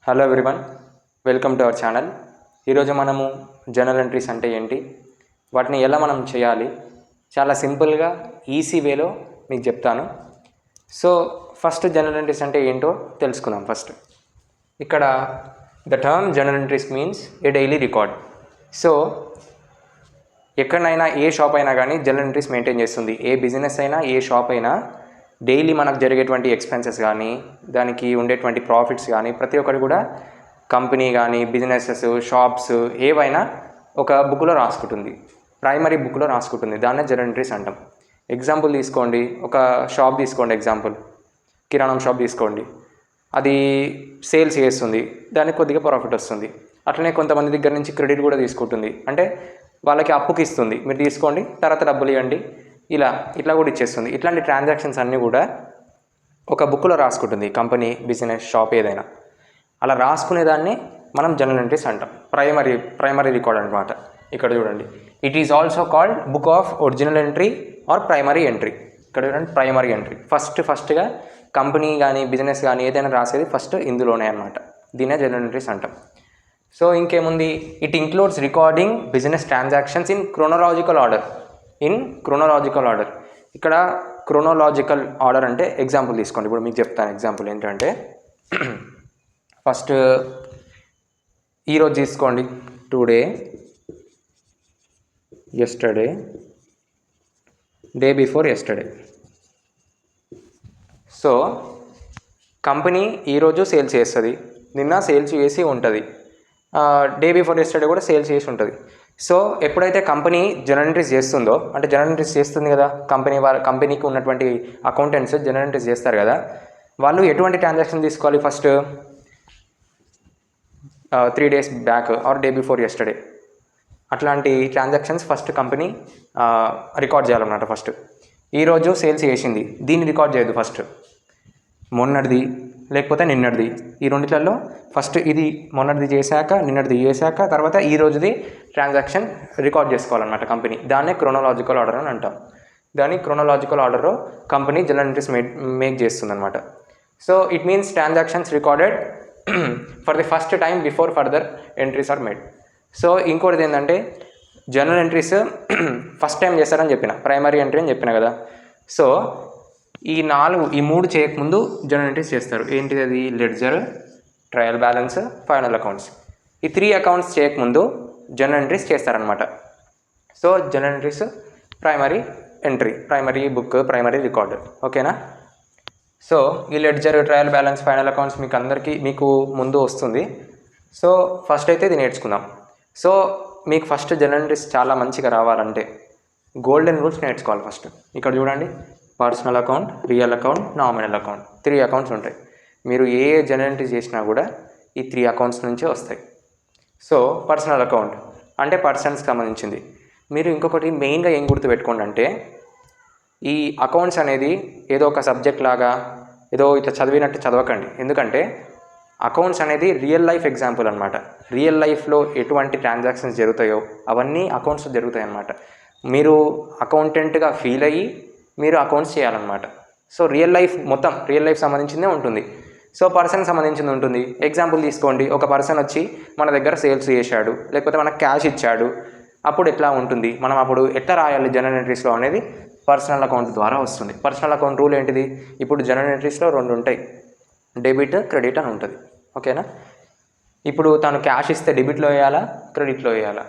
Hello everyone, welcome to our channel. ఈరోజు మనము journal entries అంటే ఏంటి, వాటిని ఎలా మనం చేయాలి, చాలా సింపుల్గా ఈజీ వేలో మీకు చెప్తాను. సో ఫస్ట్ జర్నల్ ఎంట్రీస్ అంటే ఏంటో తెలుసుకుందాం. ఫస్ట్ ఇక్కడ the term journal entries means A daily record. So ఎక్కడైనా ఏ షాప్ అయినా కానీ జర్నల్ ఎంట్రీస్ మెయింటైన్ చేస్తుంది. ఏ బిజినెస్ అయినా ఏ షాప్ అయినా డైలీ మనకు జరిగేటువంటి ఎక్స్పెన్సెస్ కానీ, దానికి ఉండేటువంటి ప్రాఫిట్స్ కానీ, ప్రతి ఒక్కటి కూడా కంపెనీ కానీ, బిజినెసెస్, షాప్స్ ఏవైనా ఒక బుక్లో రాసుకుంటుంది, ప్రైమరీ బుక్లో రాసుకుంటుంది. దాన్నే జర్నల్ ఎంట్రీస్ అంటాం. ఎగ్జాంపుల్ తీసుకోండి, ఒక షాప్ తీసుకోండి, ఎగ్జాంపుల్ కిరాణం షాప్ తీసుకోండి. అది సేల్స్ చేస్తుంది, దానికి కొద్దిగా ప్రాఫిట్ వస్తుంది. అట్లనే కొంతమంది దగ్గర నుంచి క్రెడిట్ కూడా తీసుకుంటుంది, అంటే వాళ్ళకి అప్పుకి ఇస్తుంది, మీరు తీసుకోండి తర్వాత డబ్బులు ఇవ్వండి, ఇట్లా కూడా ఇచ్చేస్తుంది. ఇట్లాంటి ట్రాన్సాక్షన్స్ అన్నీ కూడా ఒక బుక్లో రాసుకుంటుంది కంపెనీ, బిజినెస్, షాప్ ఏదైనా. అలా రాసుకునేదాన్ని మనం జర్నల్ ఎంట్రీస్ అంటాం. ప్రైమరీ రికార్డ్ అనమాట. ఇక్కడ చూడండి, it is also called book of original entry or primary entry. ఇక్కడ చూడండి, ప్రైమరీ ఎంట్రీ ఫస్ట్గా కంపెనీ కానీ బిజినెస్ కానీ ఏదైనా రాసేది ఫస్ట్ ఇందులోనే అనమాట. దీన్నే జర్నల్ ఎంట్రీస్ అంటాం. సో ఇంకేముంది, it includes recording business transactions in chronological order. ఇక్కడ క్రోనలాజికల్ ఆర్డర్ అంటే ఎగ్జాంపుల్ తీసుకోండి. ఇప్పుడు మీకు చెప్తాను ఎగ్జాంపుల్ ఏంటంటే, ఫస్ట్ ఈరోజు తీసుకోండి, today, yesterday, day before yesterday. So company ఈరోజు సేల్స్ చేస్తుంది, నిన్న సేల్స్ చేసి ఉంటుంది, డే బిఫోర్ ఎస్టర్డే కూడా సేల్స్ చేసి ఉంటుంది. సో ఎప్పుడైతే కంపెనీ జర్నల్ ఎంట్రీస్ చేస్తుందో, అంటే జర్నల్ ఎంట్రీస్ చేస్తుంది కదా కంపెనీకి ఉన్నటువంటి అకౌంటెంట్స్ జర్నల్ ఎంట్రీస్ చేస్తారు కదా, వాళ్ళు ఎటువంటి ట్రాన్సాక్షన్ తీసుకోవాలి, first 3 days back or day before yesterday అట్లాంటి ట్రాన్సాక్షన్స్ ఫస్ట్ కంపెనీ రికార్డ్ చేయాలన్నమాట. ఫస్ట్ ఈరోజు సేల్స్ చేసింది, దీన్ని రికార్డ్ చేయదు, ఫస్ట్ మొన్నటిది లేకపోతే నిన్నటిది, ఈ రెండిట్లలో ఫస్ట్ ఇది మొన్నటిది చేశాక, నిన్నటిది చేశాక, తర్వాత ఈ రోజుది ట్రాన్సాక్షన్ రికార్డ్ చేసుకోవాలన్నమాట కంపెనీ. దాన్నే క్రోనలాజికల్ ఆర్డర్ అని అంటాం. దాన్ని క్రోనలాజికల్ ఆర్డర్లో కంపెనీ జర్నల్ ఎంట్రీస్ మేక్ చేస్తుంది అనమాట. So it means transactions recorded for the first time before further entries are made. So ఇంకోటిది ఏంటంటే, జర్నల్ ఎంట్రీస్ ఫస్ట్ టైం చేస్తారని చెప్పిన, ప్రైమరీ ఎంట్రీ అని చెప్పిన కదా. సో ఈ మూడు చేయకముందు జర్నల్ ఎంట్రీస్ చేస్తారు. ఏంటిది అది? Ledger, trial balance, final accounts. ఈ 3 అకౌంట్స్ చేయకముందు జర్నల్ ఎంట్రీస్ చేస్తారనమాట. So journal entries primary entry, primary book, primary record. ఓకేనా? సో ఈ ledger, trial balance, final accounts మీకు ముందు వస్తుంది. సో ఫస్ట్ అయితే ఇది నేర్చుకుందాం. సో మీకు ఫస్ట్ జర్నల్ ఎంట్రీస్ చాలా మంచిగా రావాలంటే గోల్డెన్ రూల్స్ నేర్చుకోవాలి. ఫస్ట్ ఇక్కడ చూడండి, personal account, real account, nominal account, 3 accounts ఉంటాయి. మీరు ఏ జర్నల్ ఎంట్రీ చేసినా కూడా ఈ 3 అకౌంట్స్ నుంచే వస్తాయి. సో పర్సనల్ అకౌంట్ అంటే పర్సన్స్కి సంబంధించింది. మీరు ఇంకొకటి మెయిన్గా ఏం గుర్తుపెట్టుకోండి అంటే, ఈ అకౌంట్స్ అనేది ఏదో ఒక సబ్జెక్ట్ లాగా ఏదో ఇట్లా చదివినట్టు చదవకండి. ఎందుకంటే అకౌంట్స్ అనేది రియల్ లైఫ్ ఎగ్జాంపుల్ అనమాట. రియల్ లైఫ్లో ఎటువంటి ట్రాన్సాక్షన్స్ జరుగుతాయో అవన్నీ అకౌంట్స్ జరుగుతాయి అన్నమాట. మీరు అకౌంటెంట్గా ఫీల్ అయ్యి మీరు అకౌంట్స్ చేయాలన్నమాట. సో రియల్ లైఫ్ మొత్తం రియల్ లైఫ్ సంబంధించిందే ఉంటుంది. సో పర్సన్కి సంబంధించింది ఉంటుంది. ఎగ్జాంపుల్ తీసుకోండి, ఒక పర్సన్ వచ్చి మన దగ్గర సేల్స్ చేశాడు, లేకపోతే మనకు క్యాష్ ఇచ్చాడు, అప్పుడు ఎట్లా ఉంటుంది, మనం అప్పుడు ఎట్లా రాయాలి జర్నల్ ఎంట్రీస్లో అనేది పర్సనల్ అకౌంట్ ద్వారా వస్తుంది. పర్సనల్ అకౌంట్ రూల్ ఏంటిది? ఇప్పుడు జర్నల్ ఎంట్రీస్లో 2 ఉంటాయి, డెబిట్, క్రెడిట్ అని ఉంటుంది. ఓకేనా? ఇప్పుడు తను క్యాష్ ఇస్తే డెబిట్లో వేయాలా, క్రెడిట్లో వేయాలా?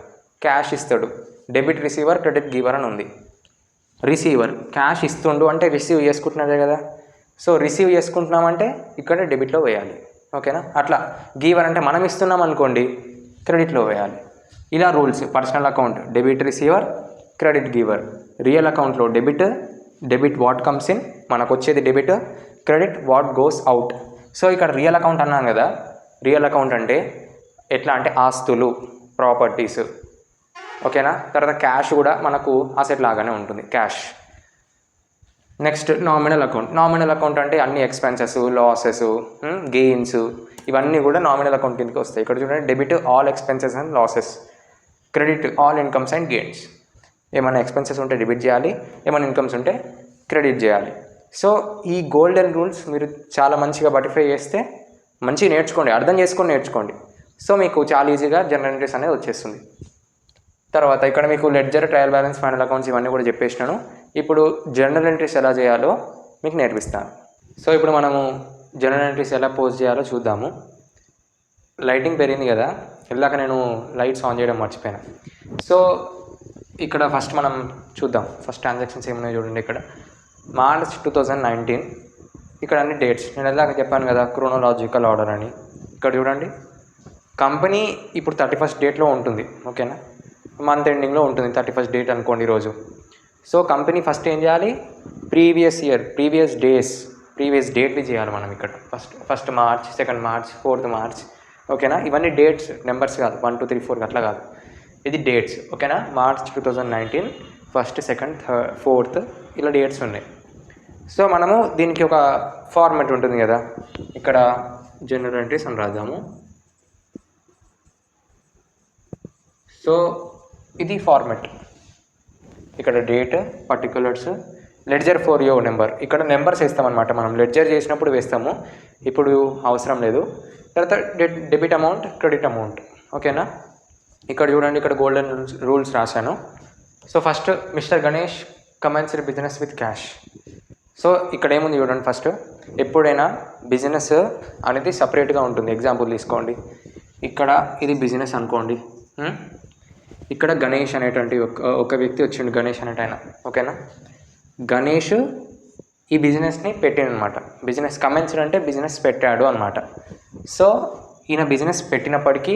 క్యాష్ ఇస్తాడు, డెబిట్ రిసీవర్, క్రెడిట్ గివర్ అని ఉంది. రిసీవర్ క్యాష్ ఇస్తుండు అంటే రిసీవ్ చేసుకుంటున్నదే కదా. సో రిసీవ్ చేసుకుంటున్నామంటే ఇక్కడ డెబిట్లో వేయాలి. ఓకేనా? అట్లా గివర్ అంటే మనం ఇస్తున్నాం అనుకోండి, క్రెడిట్లో వేయాలి. ఇలా rules. Personal account debit receiver, credit giver. Real అకౌంట్లో డెబిట్ వాట్ కమ్స్ ఇన్, మనకు వచ్చేది debit, credit what goes out. So ఇక్కడ రియల్ అకౌంట్ అన్నాను కదా, రియల్ అకౌంట్ అంటే ఎట్లా అంటే ఆస్తులు, ప్రాపర్టీస్. ఓకేనా? తర్వాత క్యాష్ కూడా మనకు అసెట్ లాగానే ఉంటుంది, క్యాష్. నెక్స్ట్ నామినల్ అకౌంట్ అంటే అన్ని ఎక్స్పెన్సెస్, లాసెస్, గెయిన్స్ ఇవన్నీ కూడా నామినల్ అకౌంట్ కిందకి వస్తాయి. ఇక్కడ చూడండి, debit all expenses and losses, credit all incomes and gains. ఏమైనా ఎక్స్పెన్సెస్ ఉంటే డెబిట్ చేయాలి, ఏమైనా ఇన్కమ్స్ ఉంటే క్రెడిట్ చేయాలి. సో ఈ గోల్డెన్ రూల్స్ మీరు చాలా మంచిగా బటిఫై చేస్తే మంచిగా నేర్చుకోండి, అర్థం చేసుకొని నేర్చుకోండి. సో మీకు చాలా ఈజీగా జనరల్ ఎంట్రీస్ అనేది వచ్చేస్తుంది. తర్వాత ఇక్కడ మీకు ledger, trial balance, final accounts ఇవన్నీ కూడా చెప్పేసినాను. ఇప్పుడు జనరల్ ఎంట్రీస్ ఎలా చేయాలో మీకు నేర్పిస్తాను. సో ఇప్పుడు మనము జనరల్ ఎంట్రీస్ ఎలా పోస్ట్ చేయాలో చూద్దాము. లైటింగ్ పెరిగింది కదా, ఇందాక నేను లైట్స్ ఆన్ చేయడం మర్చిపోయాను. సో ఇక్కడ ఫస్ట్ మనం చూద్దాం. ఫస్ట్ ట్రాన్సాక్షన్స్ ఏమున్నాయో చూడండి. ఇక్కడ మార్చ్ 2019, ఇక్కడ అన్ని డేట్స్ నేను ఇందాక చెప్పాను కదా క్రోనోలాజికల్ ఆర్డర్ అని. ఇక్కడ చూడండి, కంపెనీ ఇప్పుడు 31st డేట్లో ఉంటుంది. ఓకేనా, మంత్ ఎండింగ్లో ఉంటుంది 31st డేట్ అనుకోండి ఈరోజు. సో కంపెనీ ఫస్ట్ ఏం చేయాలి, ప్రీవియస్ ఇయర్, ప్రీవియస్ డేట్ని చేయాలి మనం. ఇక్కడ first March, 2nd March, 4th March. ఓకేనా, ఇవన్నీ డేట్స్, నెంబర్స్ కాదు, 1 2 3 4 అట్లా కాదు, ఇది డేట్స్. ఓకేనా, March 2019 1st 2nd 3rd 4th ఇలా డేట్స్ ఉన్నాయి. సో మనము దీనికి ఒక ఫార్మెట్ ఉంటుంది కదా, ఇక్కడ జనరల్ ఎంట్రీస్ అని రాద్దాము. సో ఇది ఫార్మెట్. ఇక్కడ date, particulars, ledger for your number. ఇక్కడ నెంబర్స్ వేస్తామన్నమాట, మనం లెడ్జర్ చేసినప్పుడు వేస్తాము, ఇప్పుడు అవసరం లేదు. తర్వాత డెబిట్ అమౌంట్, క్రెడిట్ అమౌంట్. ఓకేనా, ఇక్కడ చూడండి, ఇక్కడ గోల్డెన్ రూల్స్ రాశాను. So first mister Ganesh commenced business with cash. So ఇక్కడ ఏముంది చూడండి, ఫస్ట్ ఎప్పుడైనా బిజినెస్ అనేది సపరేట్గా ఉంటుంది. ఎగ్జాంపుల్ తీసుకోండి, ఇక్కడ ఇది బిజినెస్ అనుకోండి. ఇక్కడ గణేష్ అనేటువంటి ఒక వ్యక్తి వచ్చిండు, గణేష్ అనేట ఆయన. ఓకేనా, గణేష్ ఈ బిజినెస్ని పెట్టాడు అనమాట. బిజినెస్ కమెన్స్డ్ అంటే బిజినెస్ పెట్టాడు అనమాట. సో ఈయన బిజినెస్ పెట్టినప్పటికీ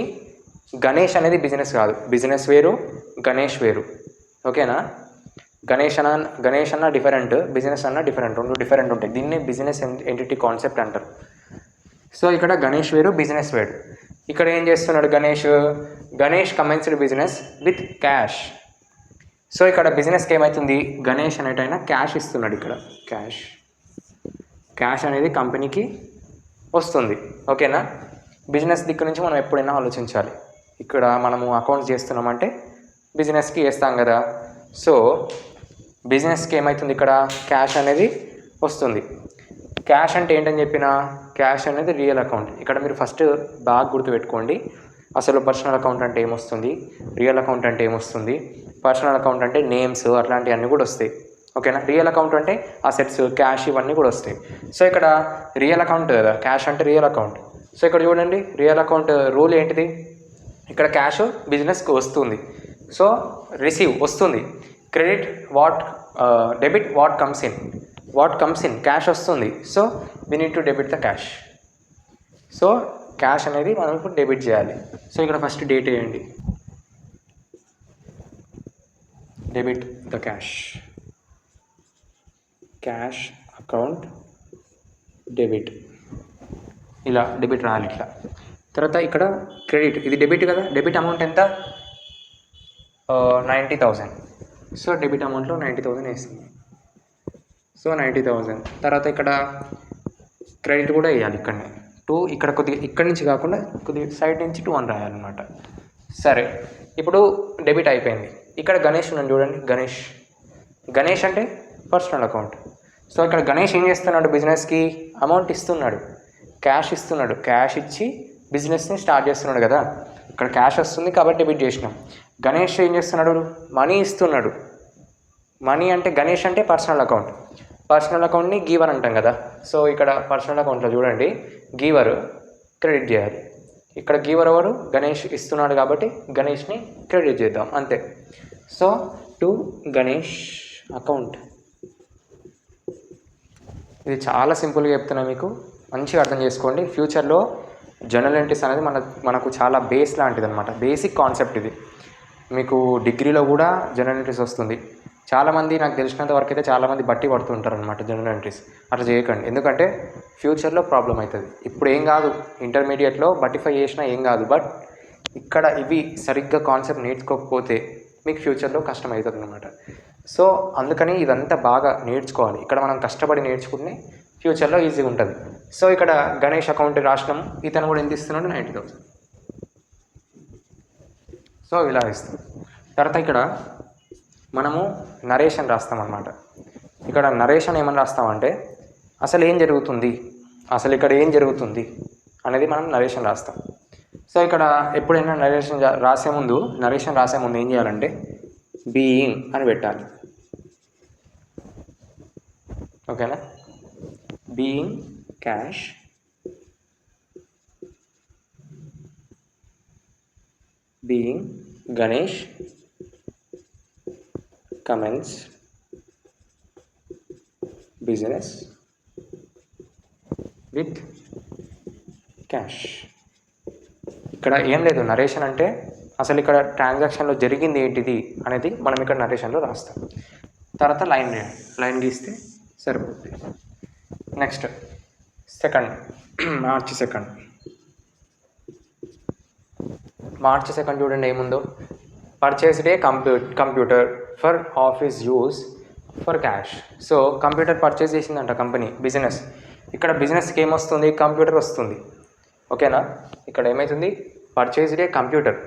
గణేష్ అనేది బిజినెస్ కాదు, బిజినెస్ వేరు, గణేష్ వేరు. ఓకేనా, గణేష్ అన్న డిఫరెంట్, బిజినెస్ అన్న డిఫరెంట్, రెండు డిఫరెంట్ ఉంటాయి. దీన్ని బిజినెస్ ఎంటిటీ కాన్సెప్ట్ అంటారు. సో ఇక్కడ గణేష్ వేరు, బిజినెస్ వేరు. ఇక్కడ ఏం చేస్తున్నాడు Ganesh commenced business with cash. So ఇక్కడ బిజినెస్కి ఏమవుతుంది, గణేష్ అనేటైనా క్యాష్ ఇస్తున్నాడు. ఇక్కడ క్యాష్ అనేది కంపెనీకి వస్తుంది. ఓకేనా, బిజినెస్ దిక్కు నుంచి మనం ఎప్పుడైనా ఆలోచించాలి. ఇక్కడ మనము అకౌంట్స్ చేస్తున్నామంటే బిజినెస్కి వేస్తాం కదా. సో బిజినెస్కి ఏమవుతుంది, ఇక్కడ క్యాష్ అనేది వస్తుంది. క్యాష్ అంటే ఏంటని చెప్పిన, క్యాష్ అనేది రియల్ అకౌంట్. ఇక్కడ మీరు ఫస్ట్ బాగా గుర్తుపెట్టుకోండి, అసలు పర్సనల్ అకౌంట్ అంటే ఏమొస్తుంది, రియల్ అకౌంట్ అంటే ఏమొస్తుంది. పర్సనల్ అకౌంట్ అంటే నేమ్స్ అట్లాంటివన్నీ కూడా వస్తాయి. ఓకేనా, రియల్ అకౌంట్ అంటే అసెట్స్, క్యాష్ ఇవన్నీ కూడా వస్తాయి. సో ఇక్కడ రియల్ అకౌంట్ కదా, క్యాష్ అంటే రియల్ అకౌంట్. సో ఇక్కడ చూడండి, రియల్ అకౌంట్ రూల్ ఏంటిది, ఇక్కడ క్యాష్ బిజినెస్కి వస్తుంది. సో రిసీవ్ వస్తుంది, credit debit what comes in, cash వస్తుంది. So we need to debit the cash. So cash అనేది మనం ఇప్పుడు డెబిట్ చేయాలి. సో ఇక్కడ ఫస్ట్ డేట్ వేయండి, debit the cash account debit, ఇలా డెబిట్ రాయాలి ఇట్లా. తర్వాత ఇక్కడ క్రెడిట్, ఇది డెబిట్ కదా, డెబిట్ అమౌంట్ ఎంత, 90,000. సో డెబిట్ అమౌంట్లో 90,000 వేస్తుంది. సో 90,000. తర్వాత ఇక్కడ క్రెడిట్ కూడా వేయాలి, ఇక్కడనే 2, ఇక్కడ కొద్దిగా ఇక్కడి నుంచి కాకుండా కొద్దిగా సైడ్ నుంచి 2 అని రాయాలన్నమాట. సరే, ఇప్పుడు డెబిట్ అయిపోయింది. ఇక్కడ గణేష్ ఉన్నాను చూడండి, గణేష్ అంటే పర్సనల్ అకౌంట్. సో ఇక్కడ గణేష్ ఏం చేస్తున్నాడు, బిజినెస్కి అమౌంట్ ఇస్తున్నాడు, క్యాష్ ఇస్తున్నాడు. క్యాష్ ఇచ్చి బిజినెస్ని స్టార్ట్ చేస్తున్నాడు కదా, ఇక్కడ క్యాష్ వస్తుంది కాబట్టి డెబిట్ చేసినాం. గణేష్ ఏం చేస్తున్నాడు, మనీ ఇస్తున్నాడు. మనీ అంటే గణేష్ అంటే పర్సనల్ అకౌంట్ని గీవర్ అంటాం కదా. సో ఇక్కడ పర్సనల్ అకౌంట్లో చూడండి, గీవర్ క్రెడిట్ చేయాలి. ఇక్కడ గీవర్ ఎవరు, గణేష్ ఇస్తున్నాడు కాబట్టి గణేష్ని క్రెడిట్ చేద్దాం అంతే. So to Ganesh account. ఇది చాలా సింపుల్గా చెప్తున్నా, మీకు మంచిగా అర్థం చేసుకోండి. ఫ్యూచర్లో జర్నల్ ఎంట్రీస్ అనేది మనకు చాలా బేస్ లాంటిది అనమాట, బేసిక్ కాన్సెప్ట్ ఇది. మీకు డిగ్రీలో కూడా జర్నల్ ఎంట్రీస్ వస్తుంది. చాలామంది నాకు తెలిసినంత వరకు అయితే చాలామంది బట్టి పడుతుంటారు అనమాట జర్నల్ ఎంట్రీస్. అట్లా చేయకండి, ఎందుకంటే ఫ్యూచర్లో ప్రాబ్లం అవుతుంది. ఇప్పుడు ఏం కాదు, ఇంటర్మీడియట్లో బట్టిఫై చేసినా ఏం కాదు, బట్ ఇక్కడ ఇవి సరిగ్గా కాన్సెప్ట్ నేర్చుకోకపోతే మీకు ఫ్యూచర్లో కష్టం అవుతుంది అనమాట. సో అందుకని ఇదంతా బాగా నేర్చుకోవాలి. ఇక్కడ మనం కష్టపడి నేర్చుకుంటే ఫ్యూచర్లో ఈజీగా ఉంటుంది. సో ఇక్కడ గణేష్ అకౌంట్ రాసినాము, ఇతను కూడా ఎంత ఇస్తున్నాడు, 90,000. సో ఇలా ఇస్తాం. తర్వాత ఇక్కడ మనము నరేషన్ రాస్తామన్నమాట. ఇక్కడ నరేషన్ ఏమని రాస్తామంటే అసలు ఇక్కడ ఏం జరుగుతుంది అనేది మనం నరేషన్ రాస్తాం. సో ఇక్కడ ఎప్పుడైనా నరేషన్ రాసే ముందు ఏం చేయాలంటే బీయింగ్ అని పెట్టాలి. ఓకేనా? Being cash being Ganesh commence business with cash. ఇక్కడ ఏం లేదు, నరేషన్ అంటే అసలు ఇక్కడ ట్రాన్సాక్షన్లో జరిగింది ఏంటిది అనేది మనం ఇక్కడ నరేషన్లో రాస్తాం. తర్వాత లైన్ గీస్తే సరిపోతుంది. నెక్స్ట్ మార్చి సెకండ్ చూడండి ఏముందో. Purchased A computer for office use for cash. So computer purchase చేసిందంట కంపెనీ, బిజినెస్. ఇక్కడ బిజినెస్కి ఏమొస్తుంది? కంప్యూటర్ వస్తుంది. ఓకేనా? ఇక్కడ ఏమవుతుంది? Purchased A computer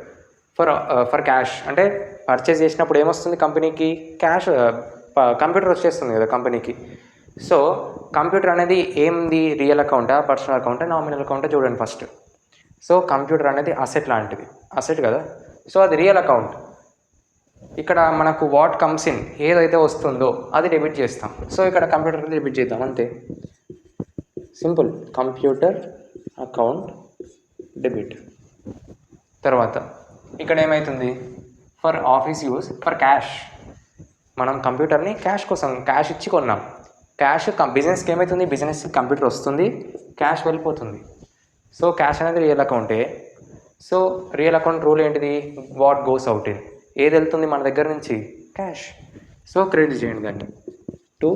for cash అంటే పర్చేస్ చేసినప్పుడు ఏమొస్తుంది కంపెనీకి? క్యాష్, కంప్యూటర్ వచ్చేస్తుంది కదా కంపెనీకి. సో కంప్యూటర్ అనేది ఏంది? రియల్ అకౌంటా, పర్సనల్ అకౌంటా, నామినల్ అకౌంటా? చూడండి ఫస్ట్. సో కంప్యూటర్ అనేది అసెట్ లాంటిది, అసెట్ కదా. సో అది రియల్ అకౌంట్. ఇక్కడ మనకు వాట్ కమ్స్ ఇన్, ఏదైతే వస్తుందో అది డెబిట్ చేస్తాం. సో ఇక్కడ కంప్యూటర్ డెబిట్ చేద్దాం అంతే, సింపుల్. Computer account debit. తర్వాత ఇక్కడ ఏమవుతుంది? For office use for cash. మనం కంప్యూటర్ని క్యాష్ కోసం క్యాష్ ఇచ్చి కొన్నాం. క్యాష్ బిజినెస్కి ఏమవుతుంది? బిజినెస్కి కంప్యూటర్ వస్తుంది, క్యాష్ వెళ్ళిపోతుంది. సో క్యాష్ అనేది రియల్ అకౌంటే. సో రియల్ అకౌంట్ రూల్ ఏంటిది? వాట్ గోస్ అవుట్ ఇన్, ఏది వెళ్తుంది మన దగ్గర నుంచి? క్యాష్. సో క్రెడిట్ చేయండి దాన్ని to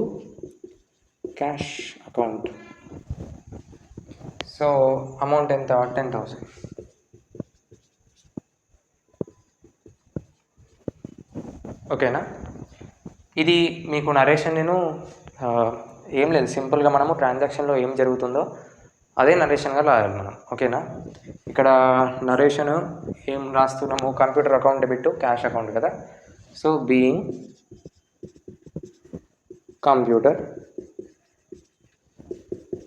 cash account. So amount ఎంత? 10,000. ఓకేనా? ఇది మీకు నరేషన్. నేను ఏం లేదు, సింపుల్గా మనము ట్రాన్సాక్షన్లో ఏం జరుగుతుందో అదే నరేషన్గా రాయాలి మనం. ఓకేనా? ఇక్కడ నరేషన్ ఏం రాస్తున్నాము? Computer account debit cash account కదా. So being computer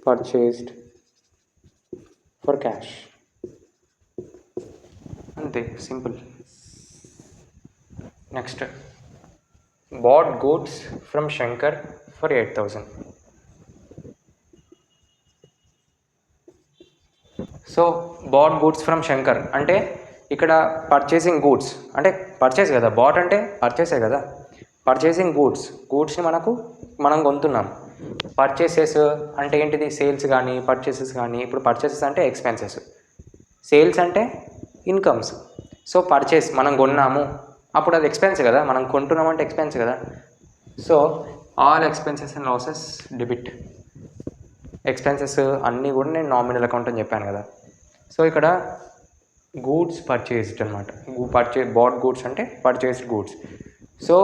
purchased for cash, అంతే, simple. Next bought goods from Shankar for 8,000. So bought goods from Shankar అంటే ఇక్కడ పర్చేసింగ్ గూడ్స్ అంటే పర్చేస్ కదా, బాట్ అంటే పర్చేసే కదా. పర్చేసింగ్ గూడ్స్ని మనం కొంటున్నాం. పర్చేసెస్ అంటే ఏంటిది? సేల్స్ కానీ పర్చేసెస్ కానీ. ఇప్పుడు పర్చేసెస్ అంటే ఎక్స్పెన్సెస్, సేల్స్ అంటే ఇన్కమ్స్. సో పర్చేస్ మనం కొన్నాము, అప్పుడు అది ఎక్స్పెన్స్ కదా, మనం కొంటున్నామంటే ఎక్స్పెన్స్ కదా. So all expenses and losses debit. Expenses అన్నీ కూడా నేను నామినల్ అకౌంట్ అని చెప్పాను కదా. సో ఇక్కడ గూడ్స్ పర్చేస్డ్ అనమాట. బాట్ గూడ్స్ అంటే purchased goods. So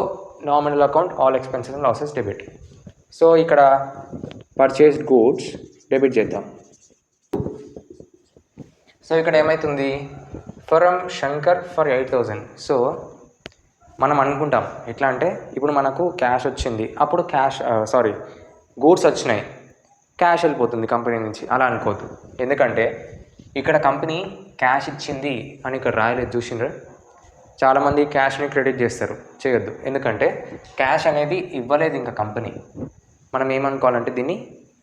nominal account all expenses and losses debit. So ఇక్కడ పర్చేస్డ్ గూడ్స్ డెబిట్ చేద్దాం. సో ఇక్కడ ఏమవుతుంది? From Shankar for 8,000. సో మనం అనుకుంటాం ఎట్లా అంటే, ఇప్పుడు మనకు క్యాష్ వచ్చింది, అప్పుడు గూడ్స్ వచ్చినాయి, క్యాష్ వెళ్ళిపోతుంది కంపెనీ నుంచి. అలా అనుకోవద్దు. ఎందుకంటే ఇక్కడ కంపెనీ క్యాష్ ఇచ్చింది అని ఇక్కడ రాయలేదు, చూసిండ్రు. చాలామంది క్యాష్ని క్రెడిట్ చేస్తారు, చేయొద్దు. ఎందుకంటే క్యాష్ అనేది ఇవ్వలేదు ఇంకా కంపెనీ. మనం ఏమనుకోవాలంటే దీన్ని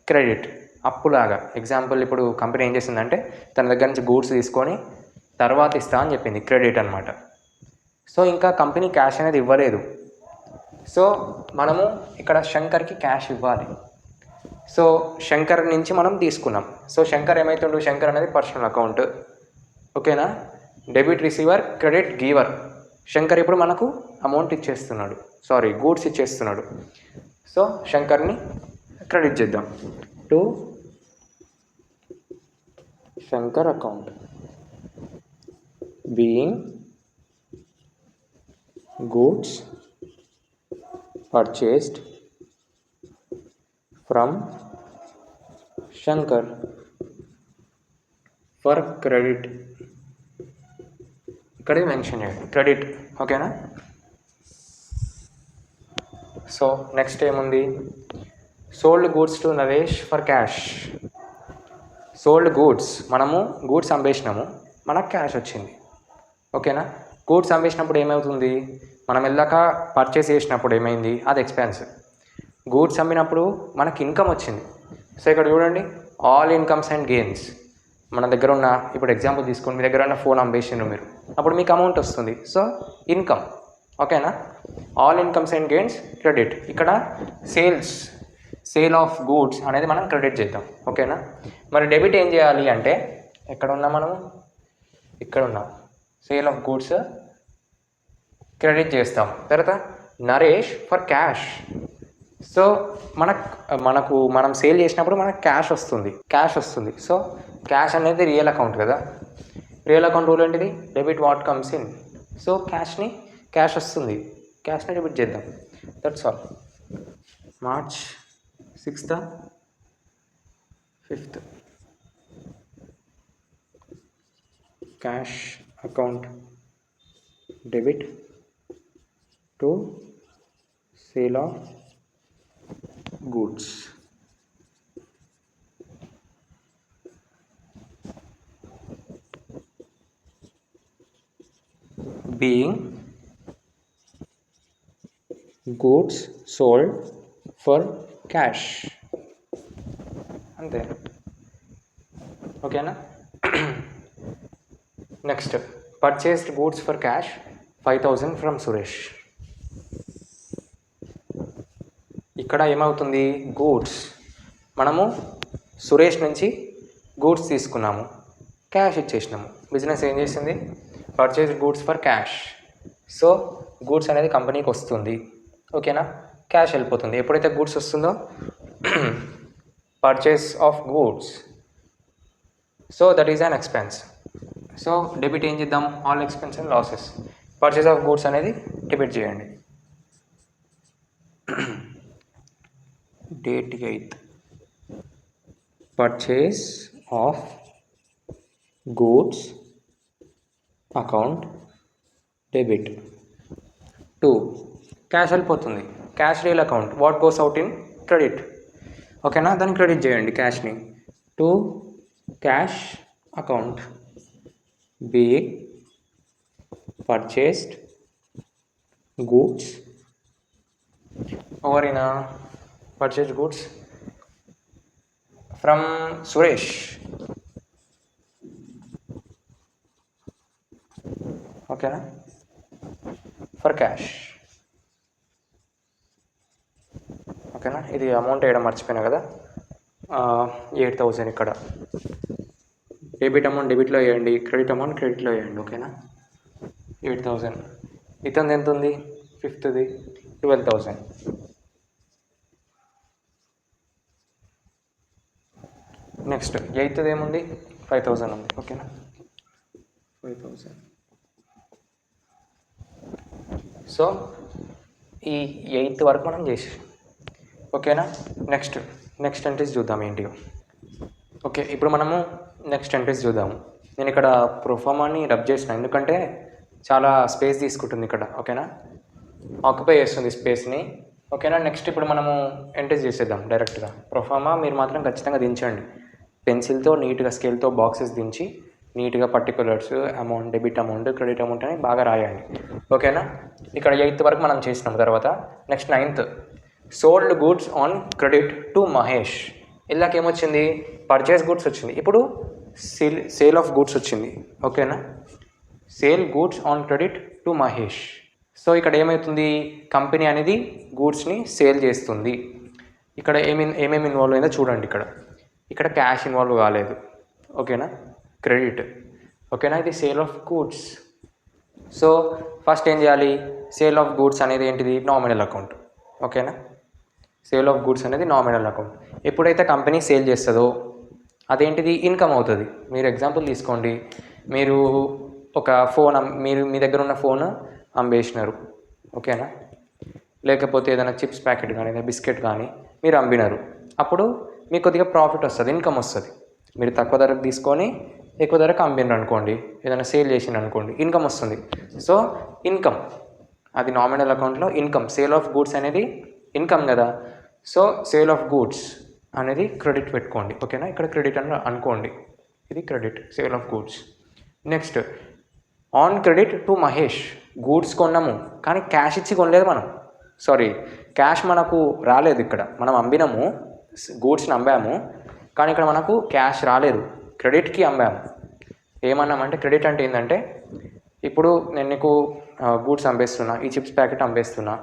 క్రెడిట్, అప్పులాగా. ఎగ్జాంపుల్, ఇప్పుడు కంపెనీ ఏం చేసిందంటే తన దగ్గర నుంచి గూడ్స్ తీసుకొని తర్వాత ఇస్తా అని చెప్పింది, క్రెడిట్ అనమాట. సో ఇంకా కంపెనీ క్యాష్ అనేది ఇవ్వలేదు. సో మనము ఇక్కడ శంకర్కి క్యాష్ ఇవ్వాలి. సో శంకర్ నుంచి మనం తీసుకున్నాం. సో శంకర్ ఏమవుతుండు? శంకర్ అనేది పర్సనల్ అకౌంట్. ఓకేనా? Debit receiver, credit giver. Shankar ఇప్పుడు మనకు అమౌంట్ ఇచ్చేస్తున్నాడు, గూడ్స్ ఇచ్చేస్తున్నాడు. సో శంకర్ని క్రెడిట్ చేద్దాం to Shankar account being goods purchased from Shankar for credit. ఇక్కడే మెన్షన్ చేయండి క్రెడిట్. ఓకేనా? సో నెక్స్ట్ ఏముంది? Sold goods to Naresh for cash. Sold goods, మనము గూడ్స్ అమ్మేసినాము, మనకు క్యాష్ వచ్చింది. ఓకేనా. గూడ్స్ అమ్మేసినప్పుడు ఏమవుతుంది, మనం వెళ్ళాక పర్చేస్ చేసినప్పుడు ఏమైంది, అది ఎక్స్పెన్స్. గూడ్స్ అమ్మినప్పుడు మనకి ఇన్కమ్ వచ్చింది. సో ఇక్కడ చూడండి, ఆల్ ఇన్కమ్స్ అండ్ గెయిన్స్. మన దగ్గర ఉన్న, ఇప్పుడు ఎగ్జాంపుల్ తీసుకోండి, మీ దగ్గర ఉన్న ఫోన్ అమ్మేసిండ్రు మీరు, అప్పుడు మీకు అమౌంట్ వస్తుంది. So income. ఓకేనా. All incomes and gains credit. ఇక్కడ సేల్ ఆఫ్ గూడ్స్ అనేది మనం క్రెడిట్ చేద్దాం. ఓకేనా. మరి డెబిట్ ఏం చేయాలి అంటే, ఎక్కడ ఉన్నాం మనము, ఇక్కడ ఉన్నాం. సేల్ ఆఫ్ గూడ్స్ క్రెడిట్ చేస్తాం. తర్వాత నరేష్ ఫర్ క్యాష్. సో మనం సేల్ చేసినప్పుడు మనకు క్యాష్ వస్తుంది. సో క్యాష్ అనేది రియల్ అకౌంట్ కదా. రియల్ అకౌంట్ రూల్ ఏంటిది, debit what comes in. So cash వస్తుంది, క్యాష్ని డెబిట్ చేద్దాం. That's all. March 6th, 5th. Cash account debit to sale of goods. Being goods sold for cash. అంతే. ఓకేనా. Next, purchased goods for cash 5,000 from Suresh. ఇక్కడ ఏమవుతుంది, goods మనము సురేష్ నుంచి goods తీసుకున్నాము, cash ఇచ్చేసినాము. Business ఏం చేసింది, purchased goods for cash. So goods అనేది కంపెనీకి వస్తుంది. ఓకేనా. క్యాష్ వెళ్ళిపోతుంది. ఎప్పుడైతే గూడ్స్ వస్తుందో, purchase of goods, so that is an expense. So debit ఏం చేద్దాం, all expense and losses. Purchase of goods అనేది డెబిట్ చేయండి. Date 8th. Purchase of goods account debit to cash వెళ్ళిపోతుంది. Cash real account, what goes out in credit. ఓకేనా. దాన్ని credit చేయండి క్యాష్ని. To cash account be purchased goods ఎవరైనా purchased goods from Suresh. ఓకేనా. For cash. ఓకేనా. ఇది అమౌంట్ వేయడం మర్చిపోయినా కదా, 8,000. ఇక్కడ డెబిట్ అమౌంట్ డెబిట్లో వేయండి, క్రెడిట్ అమౌంట్ క్రెడిట్లో వేయండి. ఓకేనా. 8,000. ఇతను ఎంత ఉంది, 5th 12,000. నెక్స్ట్ 8th ఏముంది, 5,000 ఉంది. ఓకేనా. 5,000. సో ఈ 8th వరకు మనం చేసి. ఓకేనా. నెక్స్ట్ ఎంట్రీస్ చూద్దాం ఏంటియో. ఓకే, ఇప్పుడు మనము నెక్స్ట్ ఎంట్రీస్ చూద్దాము. నేను ఇక్కడ ప్రొఫార్మాని రబ్ చేసిన, ఎందుకంటే చాలా స్పేస్ తీసుకుంటుంది ఇక్కడ. ఓకేనా. ఆక్యుపై చేస్తుంది స్పేస్ని. ఓకేనా. నెక్స్ట్ ఇప్పుడు మనము ఎంట్రీస్ చేసేద్దాం డైరెక్ట్గా. ప్రొఫార్మా మీరు మాత్రం ఖచ్చితంగా దించండి, పెన్సిల్తో నీట్గా స్కేల్తో బాక్సెస్ దించి నీట్గా particulars, amount, debit amount, credit amount అని బాగా రాయండి. ఓకేనా. ఇక్కడ 8th వరకు మనం చేసినాం. తర్వాత next 9th, sold goods on credit to Mahesh. ఇలాగ ఏమొచ్చింది, పర్చేస్ గూడ్స్ వచ్చింది. ఇప్పుడు సేల్ ఆఫ్ గూడ్స్ వచ్చింది. ఓకేనా. Sale goods on credit to Mahesh. So ఇక్కడ ఏమవుతుంది, కంపెనీ అనేది గూడ్స్ని సేల్ చేస్తుంది. ఇక్కడ ఏమేమి ఇన్వాల్వ్ అయిందో చూడండి. ఇక్కడ క్యాష్ ఇన్వాల్వ్ కాలేదు. ఓకేనా. క్రెడిట్. ఓకేనా. ఇది sale of goods. So first ఏం చేయాలి, సేల్ ఆఫ్ గూడ్స్ అనేది ఏంటిది, నామినల్ అకౌంట్. ఓకేనా. సేల్ ఆఫ్ గూడ్స్ అనేది నామినల్ అకౌంట్. ఎప్పుడైతే కంపెనీ సేల్ చేస్తుందో అదేంటిది, ఇన్కమ్ అవుతుంది. మీరు ఎగ్జాంపుల్ తీసుకోండి, మీరు ఒక ఫోన్ మీ దగ్గర ఉన్న ఫోన్ అమ్మేసినారు. ఓకేనా. లేకపోతే ఏదైనా చిప్స్ ప్యాకెట్ కానీ, ఏదైనా బిస్కెట్ కానీ మీరు అమ్మినారు. అప్పుడు మీకు కొద్దిగా ప్రాఫిట్ వస్తుంది, ఇన్కమ్ వస్తుంది. మీరు తక్కువ ధరకు తీసుకొని ఎక్కువ ధరకు అమ్మినారు అనుకోండి, ఏదైనా సేల్ చేసిన అనుకోండి, ఇన్కమ్ వస్తుంది. సో ఇన్కమ్ అది నామినల్ అకౌంట్లో ఇన్కమ్. సేల్ ఆఫ్ గూడ్స్ అనేది ఇన్కమ్ కదా. సో సేల్ ఆఫ్ గూడ్స్ అనేది క్రెడిట్ పెట్టుకోండి, ఓకేనా. ఇక్కడ క్రెడిట్ అని అనుకోండి, ఇది credit, sale of goods. Next on credit to Mahesh, goods కొన్నాము కానీ క్యాష్ ఇచ్చి కొనలేదు మనం, సారీ క్యాష్ మనకు రాలేదు. ఇక్కడ మనం అమ్మినాము, గూడ్స్ని అమ్మాము కానీ ఇక్కడ మనకు క్యాష్ రాలేదు, క్రెడిట్కి అమ్మాము. ఏమన్నామంటే క్రెడిట్ అంటే ఏంటంటే, ఇప్పుడు నేను నీకు గూడ్స్ అమ్మేస్తున్నా, ఈ చిప్స్ ప్యాకెట్ అమ్మేస్తున్నా,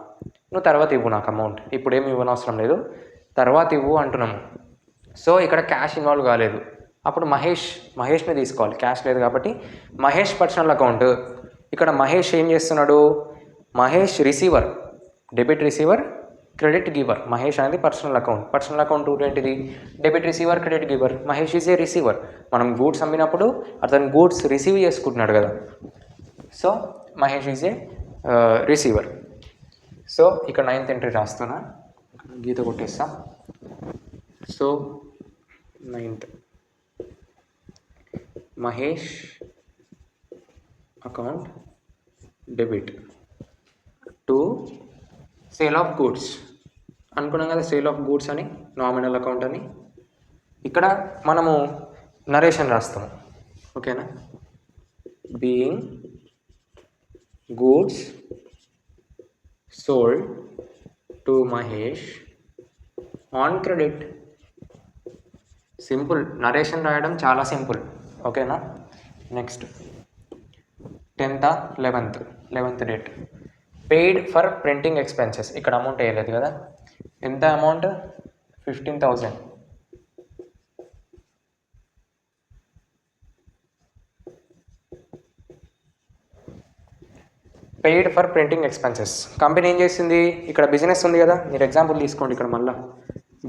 నువ్వు తర్వాత ఇవ్వు నాకు అమౌంట్, ఇప్పుడు ఏమి ఇవ్వనవసరం లేదు, తర్వాత ఇవ్వు అంటున్నాము. సో ఇక్కడ క్యాష్ ఇన్వాల్వ్ కాలేదు. అప్పుడు మహేష్ని తీసుకోవాలి, క్యాష్ లేదు కాబట్టి మహేష్ పర్సనల్ అకౌంట్. ఇక్కడ మహేష్ ఏం చేస్తున్నాడు, Mahesh receiver, debit receiver, credit giver. Mahesh అనేది పర్సనల్ అకౌంట్ రూట్ ఏంటిది, debit receiver, credit giver. Mahesh is a receiver, మనం గూడ్స్ అమ్మినప్పుడు అతను గూడ్స్ రిసీవ్ చేసుకుంటున్నాడు కదా, so Mahesh is a receiver. So ఇక్కడ 9th ఎంట్రీ రాస్తున్నా, గీత కొట్టేస్తాం. So 9th Mahesh account debit to sale of goods అనుకున్నాం కదా, సేల్ ఆఫ్ గూడ్స్ అని, నామినల్ అకౌంట్ అని. ఇక్కడ మనము నరేషన్ రాస్తాము, ఓకేనా. Being goods sold to Mahesh on credit. Simple, narration రాయడం చాలా సింపుల్, ఓకేనా. Next 10th 11th date, paid for printing expenses. ఇక్కడ అమౌంట్ వేయలేదు కదా, ఎంత amount 15,000. Paid for printing expenses. Company ఏం చేసింది, ఇక్కడ బిజినెస్ ఉంది కదా, మీరు ఎగ్జాంపుల్ తీసుకోండి, ఇక్కడ మళ్ళీ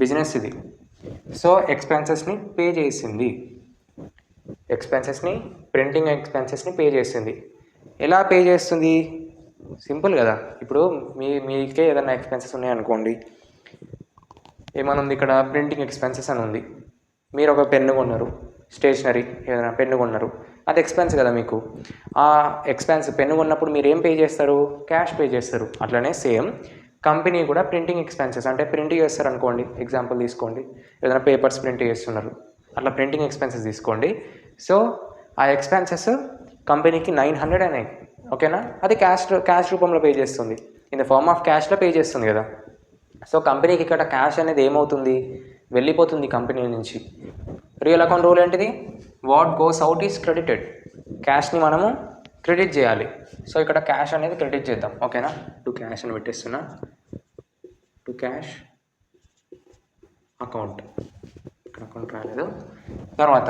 బిజినెస్ ఇది. సో ఎక్స్పెన్సెస్ని పే చేసింది, ప్రింటింగ్ ఎక్స్పెన్సెస్ని పే చేసింది. ఎలా పే చేస్తుంది, సింపుల్ కదా. ఇప్పుడు మీకే ఏదైనా ఎక్స్పెన్సెస్ ఉన్నాయనుకోండి, ఏమనుంది ఇక్కడ, ప్రింటింగ్ ఎక్స్పెన్సెస్ అని ఉంది. మీరు ఒక పెన్ను కొన్నారు, స్టేషనరీ ఏదైనా పెన్ను కొన్నారు, అది ఎక్స్పెన్స్ కదా మీకు. ఆ ఎక్స్పెన్స్ పెన్ను కొన్నప్పుడు మీరు ఏం పే చేస్తారు, క్యాష్ పే చేస్తారు. అట్లనే సేమ్ కంపెనీ కూడా ప్రింటింగ్ ఎక్స్పెన్సెస్ అంటే ప్రింట్ చేస్తారు అనుకోండి, ఎగ్జాంపుల్ తీసుకోండి, ఏదైనా పేపర్స్ ప్రింట్ చేస్తున్నారు, అట్లా ప్రింటింగ్ ఎక్స్పెన్సెస్ తీసుకోండి. సో ఆ ఎక్స్పెన్సెస్ కంపెనీకి 900 అయినాయి, ఓకేనా. అది క్యాష్ రూపంలో పే చేస్తుంది, ఇన్ ద ఫార్మ్ ఆఫ్ క్యాష్లో పే చేస్తుంది కదా. సో కంపెనీకి ఇక్కడ క్యాష్ అనేది ఏమవుతుంది, వెళ్ళిపోతుంది కంపెనీ నుంచి. రియల్ అకౌంట్ రూల్ ఏంటిది, what goes out is credited. క్యాష్ని మనము క్రెడిట్ చేయాలి. సో ఇక్కడ క్యాష్ అనేది క్రెడిట్ చేద్దాం, ఓకేనా. టు క్యాష్ అని పెట్టేస్తున్నా, టు క్యాష్ అకౌంట్, ఇక్కడ అకౌంట్ రాలేదు. తర్వాత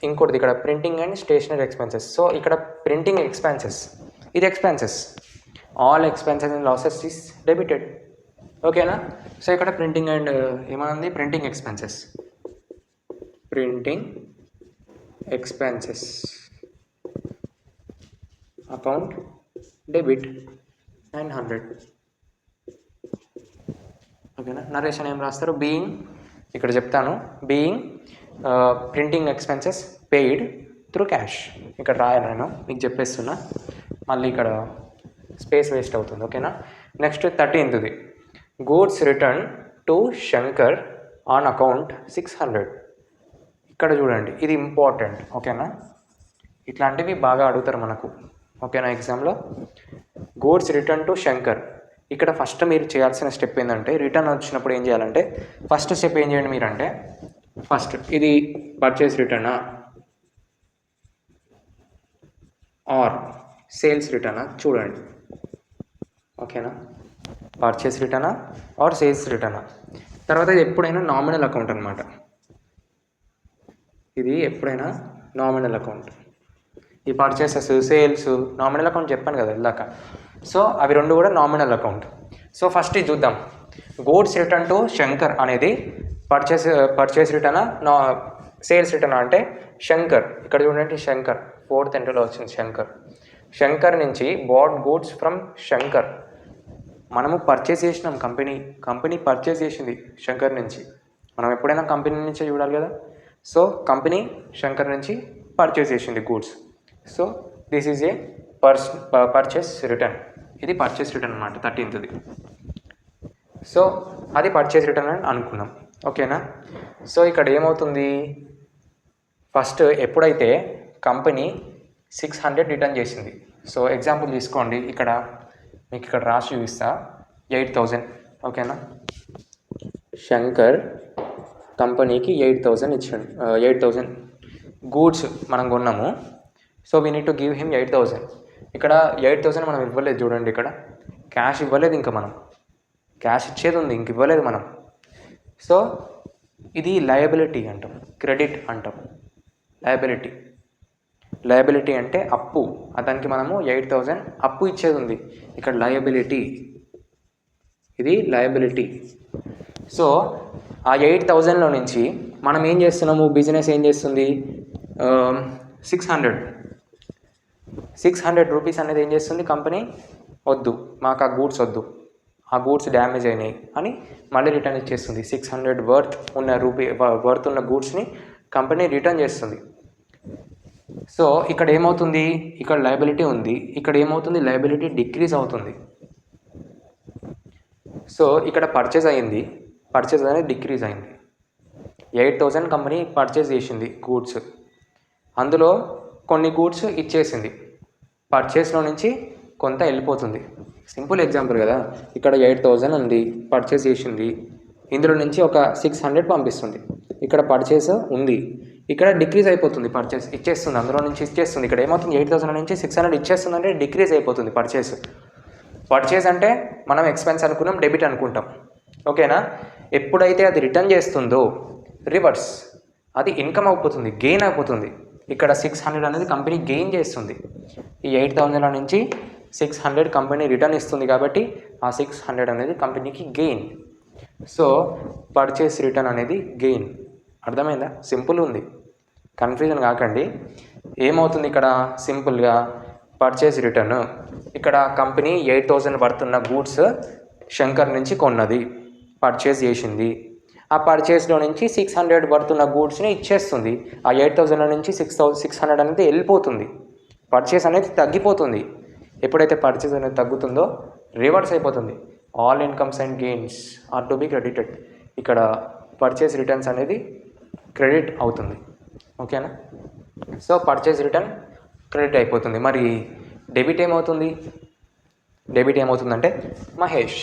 ఇంకోటిది ఇక్కడ printing and stationery expenses. So ఇక్కడ ప్రింటింగ్ ఎక్స్పెన్సెస్, ఇది expenses, all expenses and losses is debited, ఓకేనా. సో ఇక్కడ ప్రింటింగ్ అండ్ ఏమైంది, ప్రింటింగ్ ఎక్స్పెన్సెస్ అకౌంట్ డెబిట్ 900, ఓకేనా. నరేషన్ ఏం రాస్తారు, బీయింగ్, ఇక్కడ చెప్తాను, being printing expenses paid through cash. ఇక్కడ రాయాలి, నేను మీకు చెప్పేస్తున్నా, మళ్ళీ ఇక్కడ స్పేస్ వేస్ట్ అవుతుంది, ఓకేనా. Next 13th goods return to Shankar on account 600. ఇక్కడ చూడండి, ఇది ఇంపార్టెంట్, ఓకేనా. ఇట్లాంటివి బాగా అడుగుతారు మనకు, ఓకేనా, ఎగ్జామ్లో. Goods return to Shankar. ఇక్కడ ఫస్ట్ మీరు చేయాల్సిన స్టెప్ ఏంటంటే, రిటర్న్ వచ్చినప్పుడు ఏం చేయాలంటే, ఫస్ట్ స్టెప్ ఏం చేయండి మీరంటే, ఫస్ట్ ఇది పర్చేస్ రిటర్నా ఆర్ సేల్స్ రిటర్నా చూడండి, ఓకేనా. పర్చేస్ రిటర్నా ఆర్ సేల్స్ రిటర్నా. తర్వాత ఇది ఎప్పుడైనా నామినల్ అకౌంట్ అనమాట, ఇది ఎప్పుడైనా నామినల్ అకౌంట్. ఈ పర్చేసెస్, సేల్స్, నామినల్ అకౌంట్ చెప్పాను కదా ఇందాక. సో అవి రెండు కూడా నామినల్ అకౌంట్. సో ఫస్ట్ ఇది చూద్దాం, గూడ్స్ రిటర్న్ టు శంకర్ అనేది పర్చేస్ రిటర్నా సేల్స్ రిటర్నా అంటే శంకర్. ఇక్కడ చూడండి శంకర్ 4th ఎంట్రీలో వచ్చింది శంకర్ నుంచి బాట్ గూడ్స్ ఫ్రమ్ శంకర్. మనము పర్చేస్ చేసినాం, కంపెనీ పర్చేస్ చేసింది శంకర్ నుంచి. మనం ఎప్పుడైనా కంపెనీ నుంచే చూడాలి కదా. సో కంపెనీ శంకర్ నుంచి పర్చేస్ చేసింది goods. So this is a purchase return. ఇది పర్చేస్ రిటర్న్ అనమాట 13th. సో అది పర్చేస్ రిటర్న్ అని అనుకున్నాం. ఓకేనా. సో ఇక్కడ ఏమవుతుంది, ఫస్ట్ ఎప్పుడైతే కంపెనీ 600 రిటర్న్ చేసింది, సో ఎగ్జాంపుల్ తీసుకోండి, ఇక్కడ మీకు ఇక్కడ రాసి చూపిస్తా, 8,000. ఓకేనా, శంకర్ కంపెనీకి 8,000 ఇచ్చాడు. 8,000 గూడ్స్ మనం కొన్నాము. So we need to give him 8,000. ఇక్కడ 8,000 మనం ఇవ్వలేదు చూడండి, ఇక్కడ క్యాష్ ఇవ్వలేదు, ఇంకా మనం క్యాష్ ఇచ్చేది ఉంది, ఇంక ఇవ్వలేదు మనం. సో ఇది లయబిలిటీ అంటాం, క్రెడిట్ అంటాం. లయబిలిటీ అంటే అప్పు, అతనికి మనము 8,000 అప్పు ఇచ్చేది ఉంది, ఇక్కడ లయబిలిటీ, ఇది లయబిలిటీ. సో ఆ 8,000లో నుంచి మనం ఏం చేస్తున్నాము, బిజినెస్ ఏం చేస్తుంది, 600 రూపీస్ అనేది ఏం చేస్తుంది కంపెనీ, వద్దు మాకు ఆ గూడ్స్ వద్దు, ఆ గూడ్స్ డ్యామేజ్ అయినాయి అని మళ్ళీ రిటర్న్ ఇచ్చేస్తుంది. 600 వర్త్ ఉన్న గూడ్స్ని కంపెనీ రిటర్న్ చేస్తుంది. సో ఇక్కడ ఏమవుతుంది, ఇక్కడ లయబిలిటీ ఉంది, ఇక్కడ ఏమవుతుంది, లయబిలిటీ డిక్రీజ్ అవుతుంది. సో ఇక్కడ పర్చేజ్ అనేది డిక్రీజ్ అయింది. 8,000 కంపెనీ పర్చేజ్ చేసింది గూడ్స్, అందులో కొన్ని గూడ్స్ ఇచ్చేసింది, పర్చేస్లో నుంచి కొంత వెళ్ళిపోతుంది. సింపుల్ ఎగ్జాంపుల్ కదా, ఇక్కడ 8,000 ఉంది, పర్చేస్ చేసింది, ఇందులో నుంచి ఒక 600 పంపిస్తుంది, ఇక్కడ పర్చేస్ ఉంది, ఇక్కడ డిక్రీజ్ అయిపోతుంది, పర్చేస్ ఇచ్చేస్తుంది, అందులో నుంచి ఇచ్చేస్తుంది. ఇక్కడ ఏమవుతుంది, 8,000 నుంచి 600 ఇచ్చేస్తుంది అంటే డిక్రీజ్ అయిపోతుంది పర్చేస్ అంటే మనం ఎక్స్పెన్స్ అనుకున్నాం, డెబిట్ అనుకుంటాం. ఓకేనా, ఎప్పుడైతే అది రిటర్న్ చేస్తుందో రివర్స్, అది ఇన్కమ్ అయిపోతుంది, గెయిన్ అయిపోతుంది. ఇక్కడ 600 అనేది కంపెనీ గెయిన్ చేస్తుంది, ఈ 8,000 నుంచి 600 కంపెనీ రిటర్న్ ఇస్తుంది కాబట్టి ఆ 600 అనేది కంపెనీకి గెయిన్. సో పర్చేస్ రిటర్న్ అనేది గెయిన్. అర్థమైందా, సింపుల్ ఉంది, కన్ఫ్యూజన్ కాకండి. ఏమవుతుంది ఇక్కడ సింపుల్గా, పర్చేస్ రిటర్న్, ఇక్కడ కంపెనీ 8,000 పడుతున్న గూడ్స్ శంకర్ నుంచి కొన్నది, పర్చేస్ చేసింది, ఆ పర్చేస్లో నుంచి 600 పడుతున్న గూడ్స్ని ఇచ్చేస్తుంది. ఆ 8,000 నుంచి 600 అనేది వెళ్ళిపోతుంది, పర్చేస్ అనేది తగ్గిపోతుంది. ఎప్పుడైతే పర్చేస్ అనేది తగ్గుతుందో రివర్స్ అయిపోతుంది, all incomes and gains are to be credited. ఇక్కడ పర్చేస్ రిటర్న్స్ అనేది క్రెడిట్ అవుతుంది. ఓకేనా, సో పర్చేస్ రిటర్న్ క్రెడిట్ అయిపోతుంది. మరి డెబిట్ ఏమవుతుందంటే మహేష్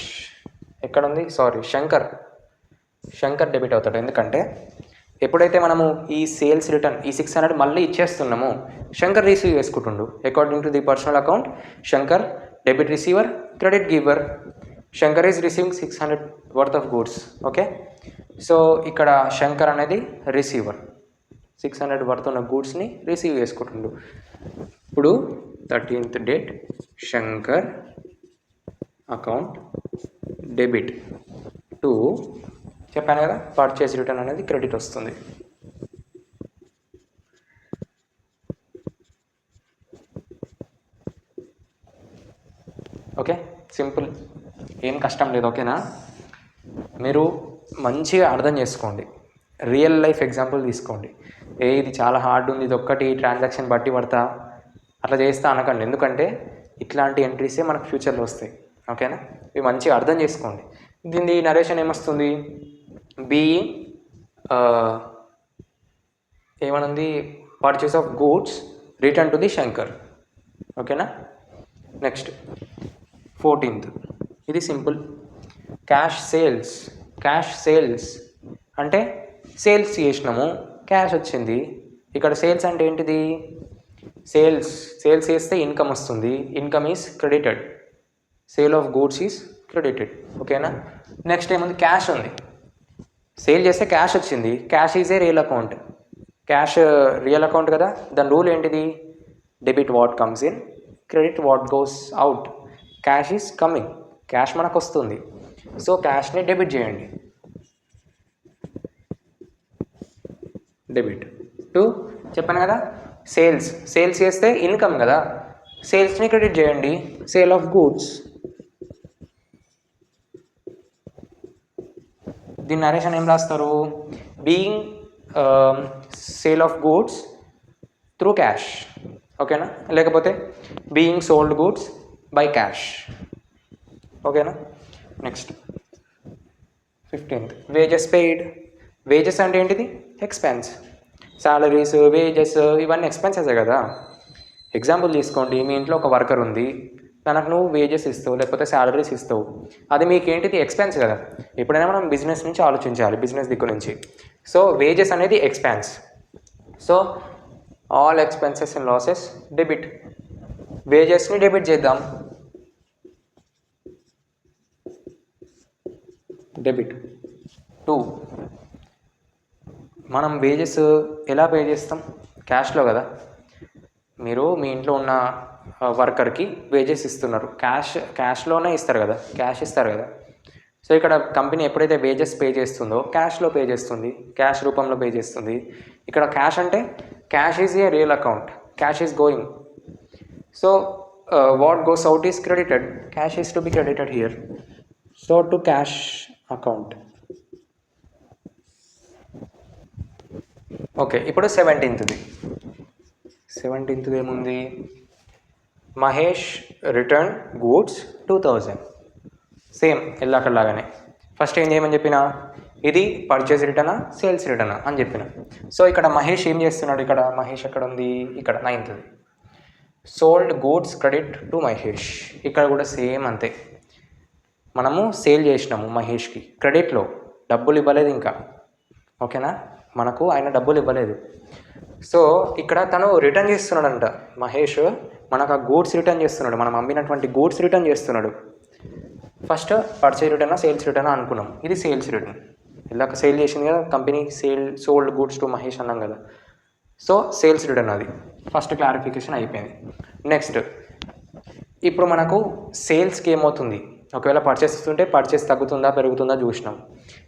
ఎక్కడ ఉంది, శంకర్ డెబిట్ అవుతాడు. ఎందుకంటే ఎప్పుడైతే మనము ఈ సేల్స్ రిటర్న్ ఈ 600 మళ్ళీ ఇచ్చేస్తున్నామో శంకర్ రిసీవ్ చేసుకుంటుండు. According to the personal account, Shankar debit receiver, credit giver. Shankar is receiving 600 worth of goods. Okay, so ఇక్కడ శంకర్ అనేది రిసీవర్, 600 వర్త్ ఉన్న గూడ్స్ని రిసీవ్ చేసుకుంటుండు. ఇప్పుడు 13th date, Shankar account debit to, చెప్పాను కదా, పర్చేస్ రిటర్న్ అనేది క్రెడిట్ వస్తుంది. ఓకే, సింపుల్, ఏం కష్టం లేదు. ఓకేనా, మీరు మంచిగా అర్థం చేసుకోండి, రియల్ లైఫ్ ఎగ్జాంపుల్ తీసుకోండి. ఇది చాలా హార్డ్ ఉంది, ఇది ఒక్కటి ట్రాన్సాక్షన్ బట్టి పడతా అట్లా చేస్తా అనకండి, ఎందుకంటే ఇట్లాంటి ఎంట్రీసే మనకు ఫ్యూచర్లో వస్తాయి. ఓకేనా, ఇవి మంచిగా అర్థం చేసుకోండి. దీని నరేషన్ ఏమొస్తుంది, బీయింగ్ ఏమనుంది, purchase of goods return to the Shankar. ఓకేనా, నెక్స్ట్ 14th, ఇది సింపుల్. క్యాష్ సేల్స్ అంటే సేల్స్ చేసినాము, క్యాష్ వచ్చింది. ఇక్కడ సేల్స్ అంటే ఏంటిది, సేల్స్ చేస్తే ఇన్కమ్ వస్తుంది, income is credited, sale of goods is credited. ఓకేనా, నెక్స్ట్ ఏముంది, క్యాష్ ఉంది, సేల్ చేస్తే క్యాష్ వచ్చింది, cash is a real account, cash real account కదా, దాని రూల్ ఏంటిది, debit what comes in, credit what goes out. Cash is coming, cash మనకు వస్తుంది, సో క్యాష్ని డెబిట్ చేయండి. డెబిట్ టు, చెప్పాను కదా, సేల్స్ చేస్తే ఇన్కమ్ కదా, సేల్స్ని క్రెడిట్ చేయండి, సేల్ ఆఫ్ గూడ్స్. దీని నరేషన్ ఏం రాస్తారు, being sale of goods through cash. ఓకేనా, లేకపోతే being sold goods by cash. ఓకేనా, next 15th, wages paid. Wages అంటే ఏంటిది? ఎక్స్పెన్స్. సాలరీస్, వేజెస్ ఇవన్నీ ఎక్స్పెన్సెసే కదా. ఎగ్జాంపుల్ తీసుకోండి, మీ ఇంట్లో ఒక వర్కర్ ఉంది, తనకు నువ్వు వేజెస్ ఇస్తావు లేకపోతే శాలరీస్ ఇస్తావు, అది మీకేంటిది? ఎక్స్పెన్స్ కదా. ఎప్పుడైనా మనం బిజినెస్ నుంచి ఆలోచించాలి, బిజినెస్ దిక్కు నుంచి. సో వేజెస్ అనేది expense. So all expenses and losses debit. వేజెస్ని డెబిట్ చేద్దాం. డెబిట్. 2, మనం వేజెస్ ఎలా పే చేస్తాం? క్యాష్లో కదా. మీరు మీ ఇంట్లో ఉన్న వర్కర్కి వేజెస్ ఇస్తున్నారు, క్యాష్లోనే ఇస్తారు కదా, క్యాష్ ఇస్తారు కదా. సో ఇక్కడ కంపెనీ ఎప్పుడైతే వేజెస్ పే చేస్తుందో క్యాష్లో పే చేస్తుంది, క్యాష్ రూపంలో పే చేస్తుంది. ఇక్కడ క్యాష్ అంటే cash is a real account, cash is going. So what goes out is credited, cash is to be credited here. So to cash account. Okay, ఇప్పుడు 17th ఏముంది? Mahesh return goods 2000. Same ఎల్లక్కడలాగానే. First ఏం చేయమని చెప్పిన? ఇది purchase రిటర్నా sales రిటర్నా అని చెప్పిన. So ఇక్కడ మహేష్ ఏం చేస్తున్నాడు? ఇక్కడ మహేష్ ఎక్కడ ఉంది? ఇక్కడ 9th. Sold goods credit to Mahesh. ఇక్కడ కూడా సేమ్ అంతే. మనము సేల్ చేసినాము మహేష్కి, క్రెడిట్లో డబ్బులు ఇవ్వలేదు ఇంకా. ఓకేనా, మనకు ఆయన డబ్బులు ఇవ్వలేదు. సో ఇక్కడ తను రిటర్న్ చేస్తున్నాడంట మహేష్, మనకు ఆ గూడ్స్ రిటర్న్ చేస్తున్నాడు, మనం అమ్మినటువంటి గూడ్స్ రిటర్న్ చేస్తున్నాడు. ఫస్ట్ పర్చేజ్ రిటర్నా సేల్స్ రిటర్నా అనుకున్నాం, ఇది సేల్స్ రిటర్న్. ఇలాగ సేల్ చేసింది కదా company, sold goods to Mahesh అన్నాం కదా. సో సేల్స్ రిటర్న్, అది ఫస్ట్ క్లారిఫికేషన్ అయిపోయింది. నెక్స్ట్, ఇప్పుడు మనకు సేల్స్కి ఏమవుతుంది? ఒకవేళ పర్చేస్ ఇస్తుంటే పర్చేస్ తగ్గుతుందా పెరుగుతుందా చూసినాం.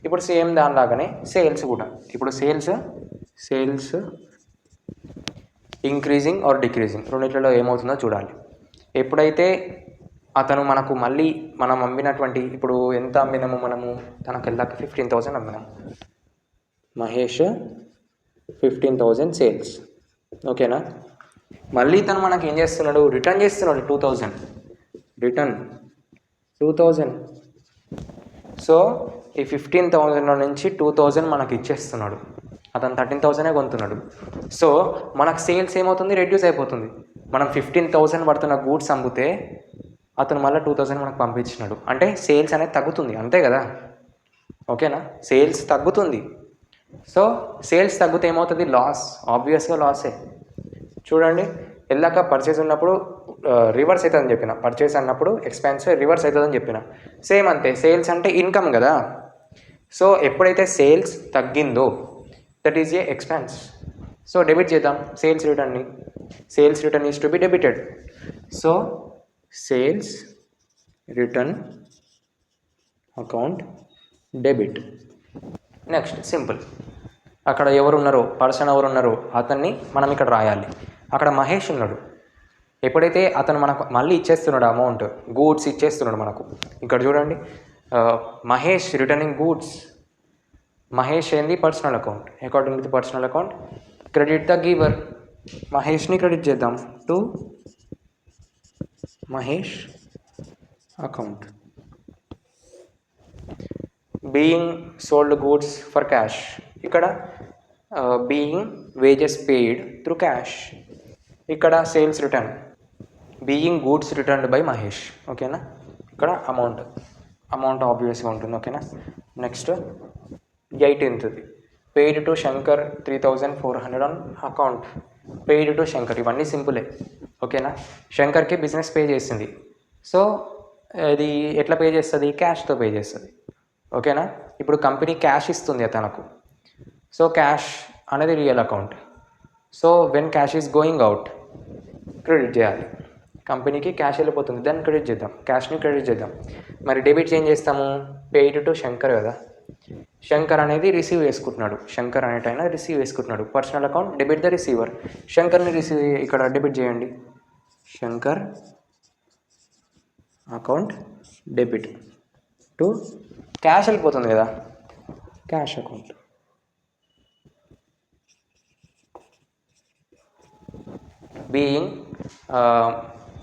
ఇప్పుడు సేమ్ దానిలాగానే సేల్స్ కూడా. ఇప్పుడు సేల్స్ ఇంక్రీజింగ్ ఆర్ డిక్రీజింగ్, రెండిట్లలో ఏమవుతుందో చూడాలి. ఎప్పుడైతే అతను మనకు మళ్ళీ మనం అమ్మినటువంటి, ఇప్పుడు ఎంత అమ్మినాము మనము, తనకు వెళ్ళాక 15,000 అమ్మినాము. మహేష్ 15,000 సేల్స్. ఓకేనా, మళ్ళీ తను మనకి ఏం చేస్తున్నాడు? రిటర్న్ చేస్తున్నాడు 2,000. రిటర్న్ 2,000. సో ఈ 15,000 నుంచి 2,000 మనకి ఇచ్చేస్తున్నాడు. అతను 13,000 కొంటున్నాడు. సో మనకు సేల్స్ ఏమవుతుంది? రెడ్యూస్ అయిపోతుంది. మనం 15,000 పడుతున్న గూడ్స్ అమ్మితే అతను మళ్ళీ 2,000 మనకు పంపించినాడు అంటే సేల్స్ అనేది తగ్గుతుంది, అంతే కదా. ఓకేనా, సేల్స్ తగ్గుతుంది. సో సేల్స్ తగ్గితే ఏమవుతుంది? లాస్, ఆబ్వియస్గా లాసే. చూడండి, వెళ్ళాక పర్చేస్ ఉన్నప్పుడు రివర్స్ అవుతుందని చెప్పిన, పర్చేస్ అన్నప్పుడు ఎక్స్పెన్స్ రివర్స్ అవుతుందని చెప్పిన. సేమ్ అంతే, సేల్స్ అంటే ఇన్కమ్ కదా. సో ఎప్పుడైతే సేల్స్ తగ్గిందో that is a expense. So debit చేద్దాం సేల్స్ రిటర్న్ని. Sales return is to be debited. So sales return account debit. Next simple, అక్కడ ఎవరున్నారో, పర్సన్ ఎవరున్నారో అతన్ని మనం ఇక్కడ రాయాలి. అక్కడ మహేష్ ఉన్నాడు. ఎప్పుడైతే అతను మనకు మళ్ళీ ఇచ్చేస్తున్నాడు అమౌంట్, గూడ్స్ ఇచ్చేస్తున్నాడు మనకు. ఇక్కడ చూడండి, మహేష్ రిటర్నింగ్ గూడ్స్. మహేష్ ఏంది? Personal account. According to personal account credit the giver. మహేష్ని క్రెడిట్ చేద్దాం to Mahesh account. Being sold goods for cash. ఇక్కడ being wages paid through cash. ఇక్కడ sales return, being goods returned by Mahesh. ఓకేనా, ఇక్కడ అమౌంట్ ఆబ్వియస్గా ఉంటుంది. ఓకేనా, next 18th paid to Shankar 3,400 on account. Paid to Shankar, ఇవన్నీ సింపులే. ఓకేనా, శంకర్కి బిజినెస్ పే చేసింది. సో ఇది ఎట్లా పే చేస్తుంది? క్యాష్తో పే చేస్తుంది. ఓకేనా, ఇప్పుడు కంపెనీ క్యాష్ ఇస్తుంది తనకు. సో క్యాష్ అనేది real account. So when cash is going out credit చేయాలి. కంపెనీకి క్యాష్ వెళ్ళిపోతుంది, దాన్ని క్రెడిట్ చేద్దాం, క్యాష్ని క్రెడిట్ చేద్దాం. మరి డెబిట్ ఏం చేస్తాము? పెయిడ్ టు శంకర్ కదా. శంకర్ అనేది రిసీవ్ చేసుకుంటున్నాడు, శంకర్ అనేటైనా రిసీవ్ చేసుకుంటున్నాడు. Personal account debit the receiver. శంకర్ని ఇక్కడ డెబిట్ చేయండి. Shankar account debit to cash వెళ్ళిపోతుంది కదా, cash account. Being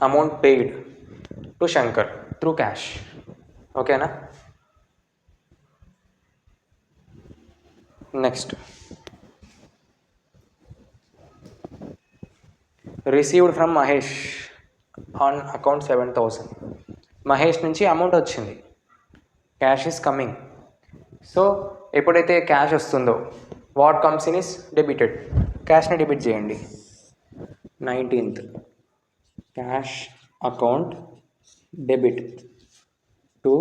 amount paid to Shankar through cash. ఓకేనా, next received from Mahesh on account 7,000. Mahesh నుంచి అమౌంట్ వచ్చింది, క్యాష్ ఈస్ కమింగ్. సో ఎప్పుడైతే క్యాష్ వస్తుందో what comes in is debited. క్యాష్ని డెబిట్ చేయండి. 19th cash account debit to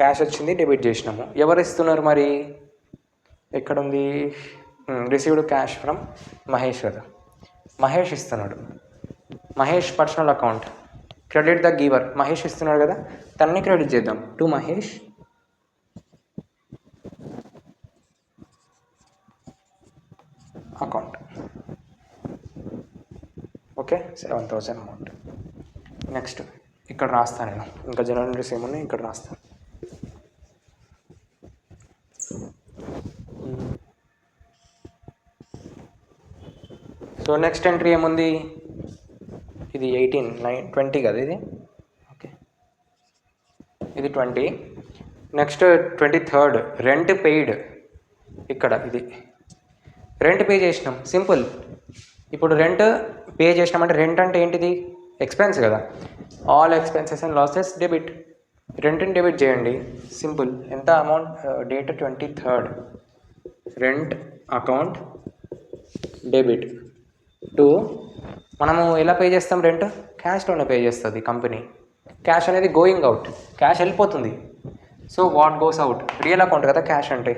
cash వచ్చింది, debit చేసినాము. ఎవరు ఇస్తున్నారు మరి? ఎక్కడుంది? రిసీవ్డ్ క్యాష్ ఫ్రమ్ మహేష్ కదా, మహేష్ ఇస్తున్నాడు. Mahesh personal account, credit the giver. Mahesh ఇస్తున్నాడు కదా, తనని క్రెడిట్ చేద్దాం. To Mahesh account. Okay, 7,000 amount. Next ఇక్కడ రాస్తాను నేను, ఇంకా జనరల్ ఎంట్రీస్ ఏమున్నాయి ఇక్కడ రాస్తాను. సో నెక్స్ట్ ఎంట్రీ ఏముంది? ఇది 20 కదా ఇది. ఓకే, ఇది 20. Next 23rd rent paid. ఇక్కడ ఇది రెంట్ పే చేసినాం, సింపుల్. ఇప్పుడు రెంట్ పే చేసినామంటే రెంట్ అంటే ఏంటిది? ఎక్స్పెన్స్ కదా. All expenses and losses debit. రెంట్ని డెబిట్ చేయండి, సింపుల్. ఎంత amount? Date 23rd. Rent account debit to, మనము ఎలా పే చేస్తాం రెంట్? క్యాష్లోనే పే చేస్తుంది కంపెనీ. క్యాష్ అనేది గోయింగ్ అవుట్, క్యాష్ వెళ్ళిపోతుంది. So what goes out? Real account కదా క్యాష్ అంటే.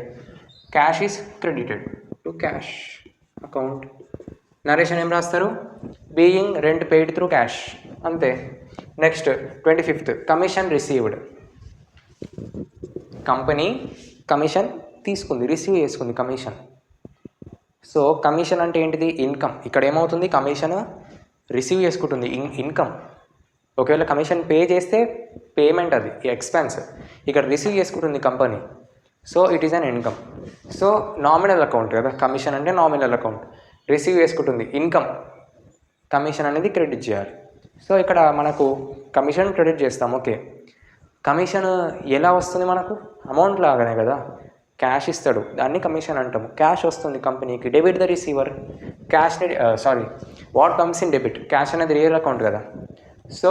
Cash is credited to cash account. Narration ఏం రాస్తారు? Being rent paid through cash, అంతే. Next 25th commission received. Company commission తీసుకుంది, receive చేసుకుంది commission. So commission అంటే ఏంటిది? ఇన్కమ్. ఇక్కడ ఏమవుతుంది? కమిషన్ రిసీవ్ చేసుకుంటుంది, ఇన్కమ్. ఒకవేళ కమిషన్ పే చేస్తే పేమెంట్, అది ఎక్స్పెన్స్. ఇక్కడ రిసీవ్ చేసుకుంటుంది company, so it is an income. So nominal account కదా, కమిషన్ అంటే నామినల్ అకౌంట్. రిసీవ్ చేసుకుంటుంది ఇన్కమ్, కమిషన్ అనేది క్రెడిట్ చేయాలి. సో ఇక్కడ మనకు కమిషన్ క్రెడిట్ చేస్తాం. ఓకే, కమిషన్ ఎలా వస్తుంది మనకు? అమౌంట్ లాగానే కదా, క్యాష్ ఇస్తాడు, దాన్ని కమిషన్ అంటాము. క్యాష్ వస్తుంది కంపెనీకి, డెబిట్ ద రిసీవర్. క్యాష్ని what comes in debit. Cash అనేది రియల్ అకౌంట్ కదా, సో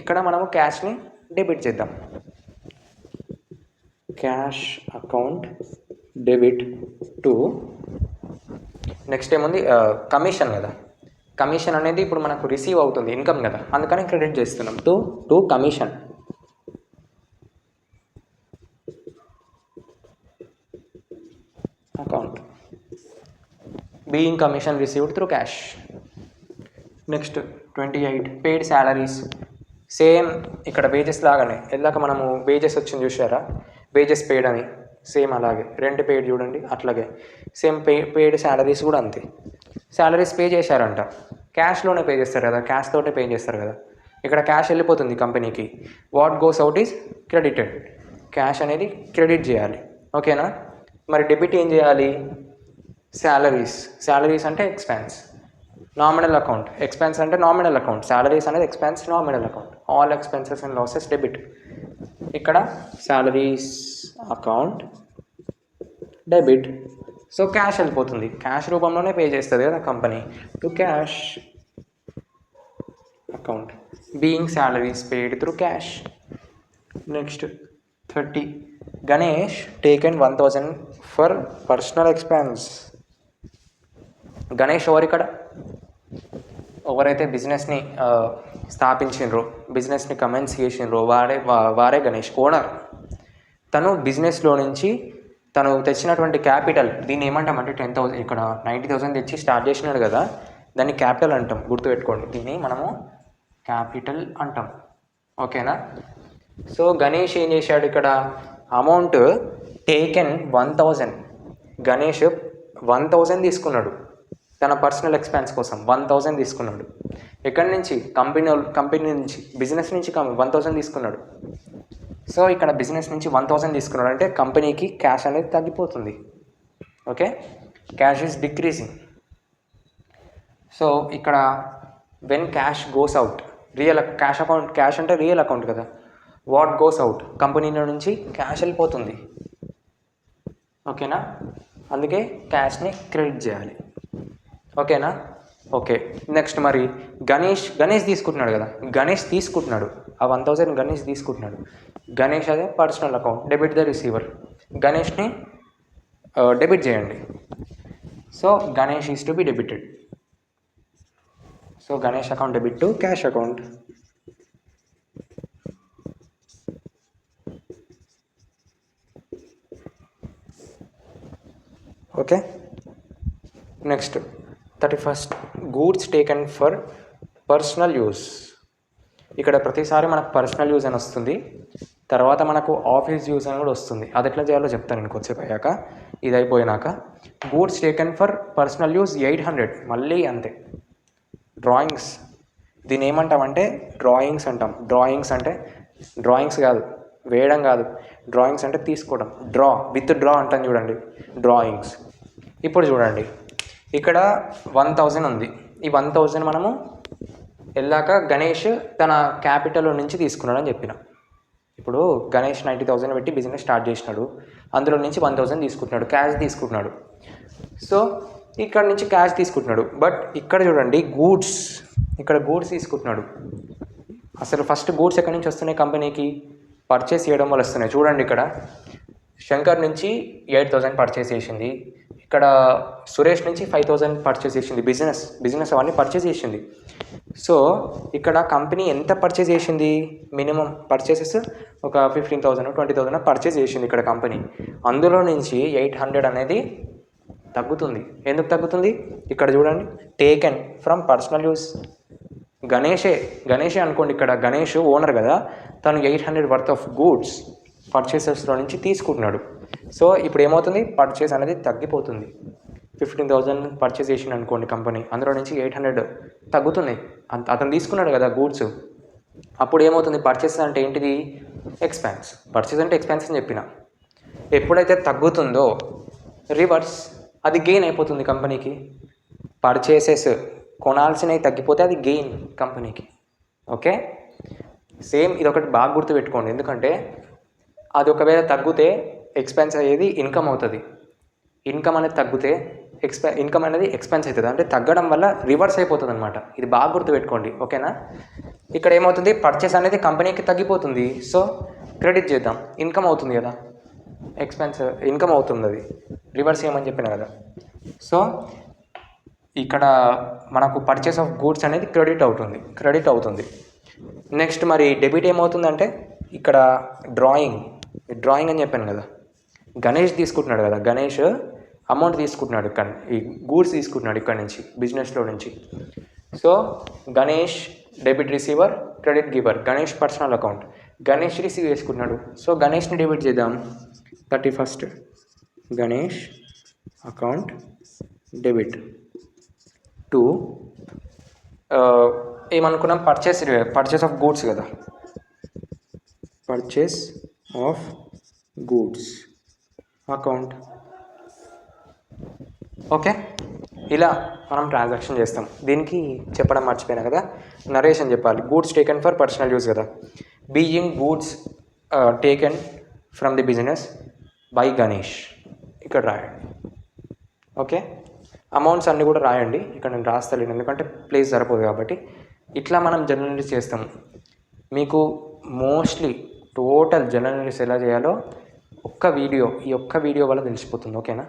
ఇక్కడ మనము క్యాష్ని డెబిట్ చేద్దాం. Cash account debit to, next ఏముంది? కమిషన్ కదా. కమిషన్ అనేది ఇప్పుడు మనకు రిసీవ్ అవుతుంది, ఇన్కమ్ కదా, అందుకని క్రెడిట్ చేస్తున్నాం. To commission. Account being commission received through cash. Next 28 paid salaries. Same ఇక్కడ వేజెస్ లాగానే, ఇందాక మనము వేజెస్ వచ్చింది చూసారా, వేజెస్ పెయిడ్ అని, సేమ్ అలాగే. రెంట్ పెయిడ్ చూడండి, అట్లాగే సేమ్ పెయిడ్ శాలరీస్ కూడా అంతే. శాలరీస్ పే చేశారంట, క్యాష్లోనే పే చేస్తారు కదా, క్యాష్ తోటే పే చేస్తారు కదా. ఇక్కడ క్యాష్ వెళ్ళిపోతుంది కంపెనీకి. What goes out is credited. Cash అనేది క్రెడిట్ చేయాలి, ఓకేనా. మరి డెబిట్ ఏం చేయాలి? శాలరీస్. శాలరీస్ అంటే ఎక్స్పెన్స్, నామినల్ అకౌంట్. ఎక్స్పెన్స్ అంటే నామినల్ అకౌంట్, శాలరీస్ అనేది expense, nominal account. All expenses and losses debit. ఇక్కడ salaries account debit. So cash వెళ్ళిపోతుంది, క్యాష్ రూపంలోనే పే చేస్తుంది కదా company. To cash account being salaries paid through cash. Next 30 Ganesh taken 1,000 for personal expense. Ganesh ఎవరు ఇక్కడ? ఎవరైతే బిజినెస్ని స్థాపించిండ్రో, బిజినెస్ని కమెన్స్ చేసిండ్రో వారే గణేష్, ఓనర్. తను బిజినెస్లో నుంచి తను తెచ్చినటువంటి క్యాపిటల్, దీన్ని ఏమంటామంటే 10,000, ఇక్కడ 90,000 తెచ్చి స్టార్ట్ చేసినాడు కదా, దాన్ని క్యాపిటల్ అంటాం, గుర్తుపెట్టుకోండి. దీన్ని మనము క్యాపిటల్ అంటాం, ఓకేనా. సో గణేష్ ఏం చేశాడు ఇక్కడ? Amount taken 1,000. గణేష్ 1,000 తీసుకున్నాడు తన పర్సనల్ ఎక్స్పెన్స్ కోసం. 1,000 తీసుకున్నాడు. ఎక్కడి నుంచి? కంపెనీ నుంచి, బిజినెస్ నుంచి 1,000 తీసుకున్నాడు. సో ఇక్కడ బిజినెస్ నుంచి 1,000 తీసుకున్నాడు అంటే కంపెనీకి క్యాష్ అనేది తగ్గిపోతుంది, okay. Cash is decreasing. So ఇక్కడ when cash goes out, real cash account, cash అంటే రియల్ అకౌంట్ కదా. వాట్ గోస్ అవుట్, కంపెనీలో నుంచి క్యాష్ వెళ్ళిపోతుంది, ఓకేనా. అందుకే క్యాష్ని క్రెడిట్ చేయాలి. ఓకేనా? ఓకే. నెక్స్ట్ మరి గణేష్ తీసుకుంటున్నాడు కదా, గణేష్ తీసుకుంటున్నాడు ఆ 1000 గణేష్ తీసుకుంటున్నాడు. గణేష్ అదే personal account, debit the receiver. గణేష్ని డెబిట్ చేయండి. So Ganesh is to be debited. So Ganesh account debit to cash account. Okay. Next 31st goods taken for personal use. ఇక్కడ ప్రతిసారి మనకు పర్సనల్ యూజ్ అని వస్తుంది, తర్వాత మనకు ఆఫీస్ యూజ్ అని కూడా వస్తుంది. అది ఎట్లా చేయాలో చెప్తాను నేను కొద్దిసేపు అయ్యాక. ఇది అయిపోయినాక goods taken for personal use 800. మళ్ళీ అంతే. డ్రాయింగ్స్, దీన్ని ఏమంటామంటే డ్రాయింగ్స్ అంటాం. డ్రాయింగ్స్ అంటే డ్రాయింగ్స్ కాదు, వేయడం కాదు. డ్రాయింగ్స్ అంటే తీసుకోవడం. విత్ డ్రా అంటాం చూడండి, డ్రాయింగ్స్. ఇప్పుడు చూడండి, ఇక్కడ 1000 ఉంది. ఈ 1000 మనము వెళ్ళాక గణేష్ తన క్యాపిటల్ నుంచి తీసుకున్నాడు అని చెప్పిన. ఇప్పుడు గణేష్ 90,000 పెట్టి బిజినెస్ స్టార్ట్ చేసినాడు, అందులో నుంచి 1000 తీసుకుంటున్నాడు, క్యాష్ తీసుకుంటున్నాడు. సో ఇక్కడ నుంచి క్యాష్ తీసుకుంటున్నాడు. బట్ ఇక్కడ చూడండి ఇక్కడ గూడ్స్ తీసుకుంటున్నాడు. అసలు ఫస్ట్ గూడ్స్ ఎక్కడి నుంచి వస్తున్నాయి కంపెనీకి? పర్చేస్ చేయడం వల్ల వస్తున్నాయి. చూడండి, ఇక్కడ శంకర్ నుంచి 8,000 పర్చేస్ చేసింది, ఇక్కడ సురేష్ నుంచి 5,000 పర్చేస్ చేసింది. బిజినెస్ అవన్నీ పర్చేస్ చేసింది. సో ఇక్కడ కంపెనీ ఎంత పర్చేస్ చేసింది? మినిమం పర్చేసెస్ ఒక 15,000 20,000 పర్చేస్ చేసింది ఇక్కడ కంపెనీ. అందులో నుంచి 800 అనేది తగ్గుతుంది. ఎందుకు తగ్గుతుంది? ఇక్కడ చూడండి, టేకెన్ ఫ్రమ్ పర్సనల్ యూస్. గణేషే అనుకోండి, ఇక్కడ గణేష్ ఓనర్ కదా, తను 800 వర్త్ ఆఫ్ గూడ్స్ పర్చేసెస్లో నుంచి తీసుకుంటున్నాడు. సో ఇప్పుడు ఏమవుతుంది? పర్చేస్ అనేది తగ్గిపోతుంది. 15,000 పర్చేస్ చేసిండు అనుకోండి కంపెనీ, అందులో నుంచి 800 తగ్గుతున్నాయి. అతను తీసుకున్నాడు కదా గూడ్స్. అప్పుడు ఏమవుతుంది? పర్చేస్ అంటే ఏంటిది? ఎక్స్పెన్స్. పర్చేస్ అంటే ఎక్స్పెన్స్ అని చెప్పిన. ఎప్పుడైతే తగ్గుతుందో రివర్స్ అది గెయిన్ అయిపోతుంది కంపెనీకి. పర్చేసెస్ కొనాల్సినవి తగ్గిపోతే అది గెయిన్ కంపెనీకి. ఓకే, సేమ్ ఇది ఒకటి బాగా గుర్తుపెట్టుకోండి. ఎందుకంటే అది ఒకవేళ తగ్గితే ఎక్స్పెన్స్ అయ్యేది ఇన్కమ్ అవుతుంది. ఇన్కమ్ అనేది తగ్గితే ఇన్కమ్ అనేది ఎక్స్పెన్స్ అవుతుంది. అంటే తగ్గడం వల్ల రివర్స్ అయిపోతుంది అనమాట. ఇది బాగా గుర్తుపెట్టుకోండి. ఓకేనా? ఇక్కడ ఏమవుతుంది? పర్చేస్ అనేది కంపెనీకి తగ్గిపోతుంది. సో క్రెడిట్ చేద్దాం, ఇన్కమ్ అవుతుంది కదా, ఎక్స్పెన్స్ ఇన్కమ్ అవుతుంది, అది రివర్స్ చేయమని చెప్పిన కదా. సో ఇక్కడ మనకు పర్చేస్ ఆఫ్ గూడ్స్ అనేది క్రెడిట్ అవుతుంది. నెక్స్ట్ మరి డెబిట్ ఏమవుతుందంటే, ఇక్కడ డ్రాయింగ్ అని చెప్పాను కదా, గణేష్ తీసుకుంటున్నాడు కదా, గణేష్ అమౌంట్ తీసుకుంటున్నాడు, ఇక్కడ ఈ గూడ్స్ తీసుకుంటున్నాడు ఇక్కడ నుంచి, బిజినెస్లో నుంచి. So Ganesh debit receiver, credit giver. Ganesh personal account, Ganesh receive చేసుకుంటున్నాడు. సో గణేష్ని డెబిట్ చేద్దాం. 31st Ganesh account debit to ఏమనుకున్నాం? పర్చేస్ ఆఫ్ గూడ్స్ కదా, purchase of goods account. Okay, ఇలా మనం ట్రాన్సాక్షన్ చేస్తాం. దీనికి చెప్పడం మర్చిపోయినా కదా, నరేషన్ చెప్పాలి. Goods taken for personal use కదా, being goods taken from the business by Ganesh. ఇక్కడ రాయండి. ఓకే, అమౌంట్స్ అన్నీ కూడా రాయండి. ఇక్కడ నేను రాస్తలేను ఎందుకంటే ప్లేస్ సరిపోదు కాబట్టి. ఇట్లా మనం జర్నలిస్ట్ చేస్తాము. మీకు మోస్ట్లీ టోటల్ జర్నలిస్ట్ ఎలా చేయాలో ఈ ఒక్క వీడియో వల్ల తెలిసిపోతుంది. ఓకేనా?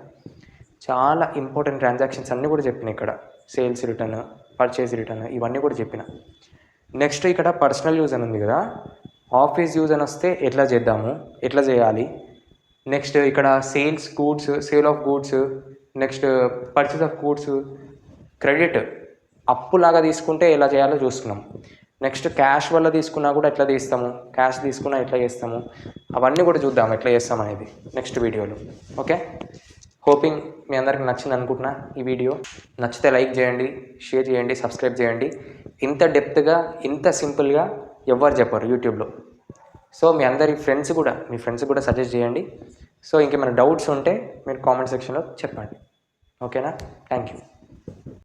చాలా ఇంపార్టెంట్ ట్రాన్సాక్షన్స్ అన్నీ కూడా చెప్పిన. ఇక్కడ సేల్స్ రిటర్న్, పర్చేస్ రిటర్న్, ఇవన్నీ కూడా చెప్పిన. నెక్స్ట్ ఇక్కడ పర్సనల్ యూజ్ అని ఉంది కదా, ఆఫీస్ యూజ్ అని వస్తే ఎట్లా చేయాలి. నెక్స్ట్ ఇక్కడ sale of goods, next purchase of goods, credit అప్పులాగా తీసుకుంటే ఎలా చేయాలో చూస్తున్నాం. నెక్స్ట్ క్యాష్ వల్ల తీసుకున్నా కూడా ఎట్లా తీస్తాము, క్యాష్ తీసుకున్నా ఎట్లా చేస్తాము, అవన్నీ కూడా చూద్దాం ఎట్లా చేస్తాం అనేది నెక్స్ట్ వీడియోలో. ఓకే, హోపింగ్ మీ అందరికి నచ్చింది అనుకుంటున్నా. ఈ వీడియో నచ్చితే లైక్ చేయండి, షేర్ చేయండి, సబ్స్క్రైబ్ చేయండి. ఇంత డెప్త్గా, ఇంత సింపుల్గా ఎవ్వరు చెప్పరు యూట్యూబ్లో. సో మీ ఫ్రెండ్స్ కూడా సజెస్ట్ చేయండి. సో ఇంకేమైనా డౌట్స్ ఉంటే మీరు కామెంట్ సెక్షన్లో చెప్పండి. ఓకేనా? Thank you.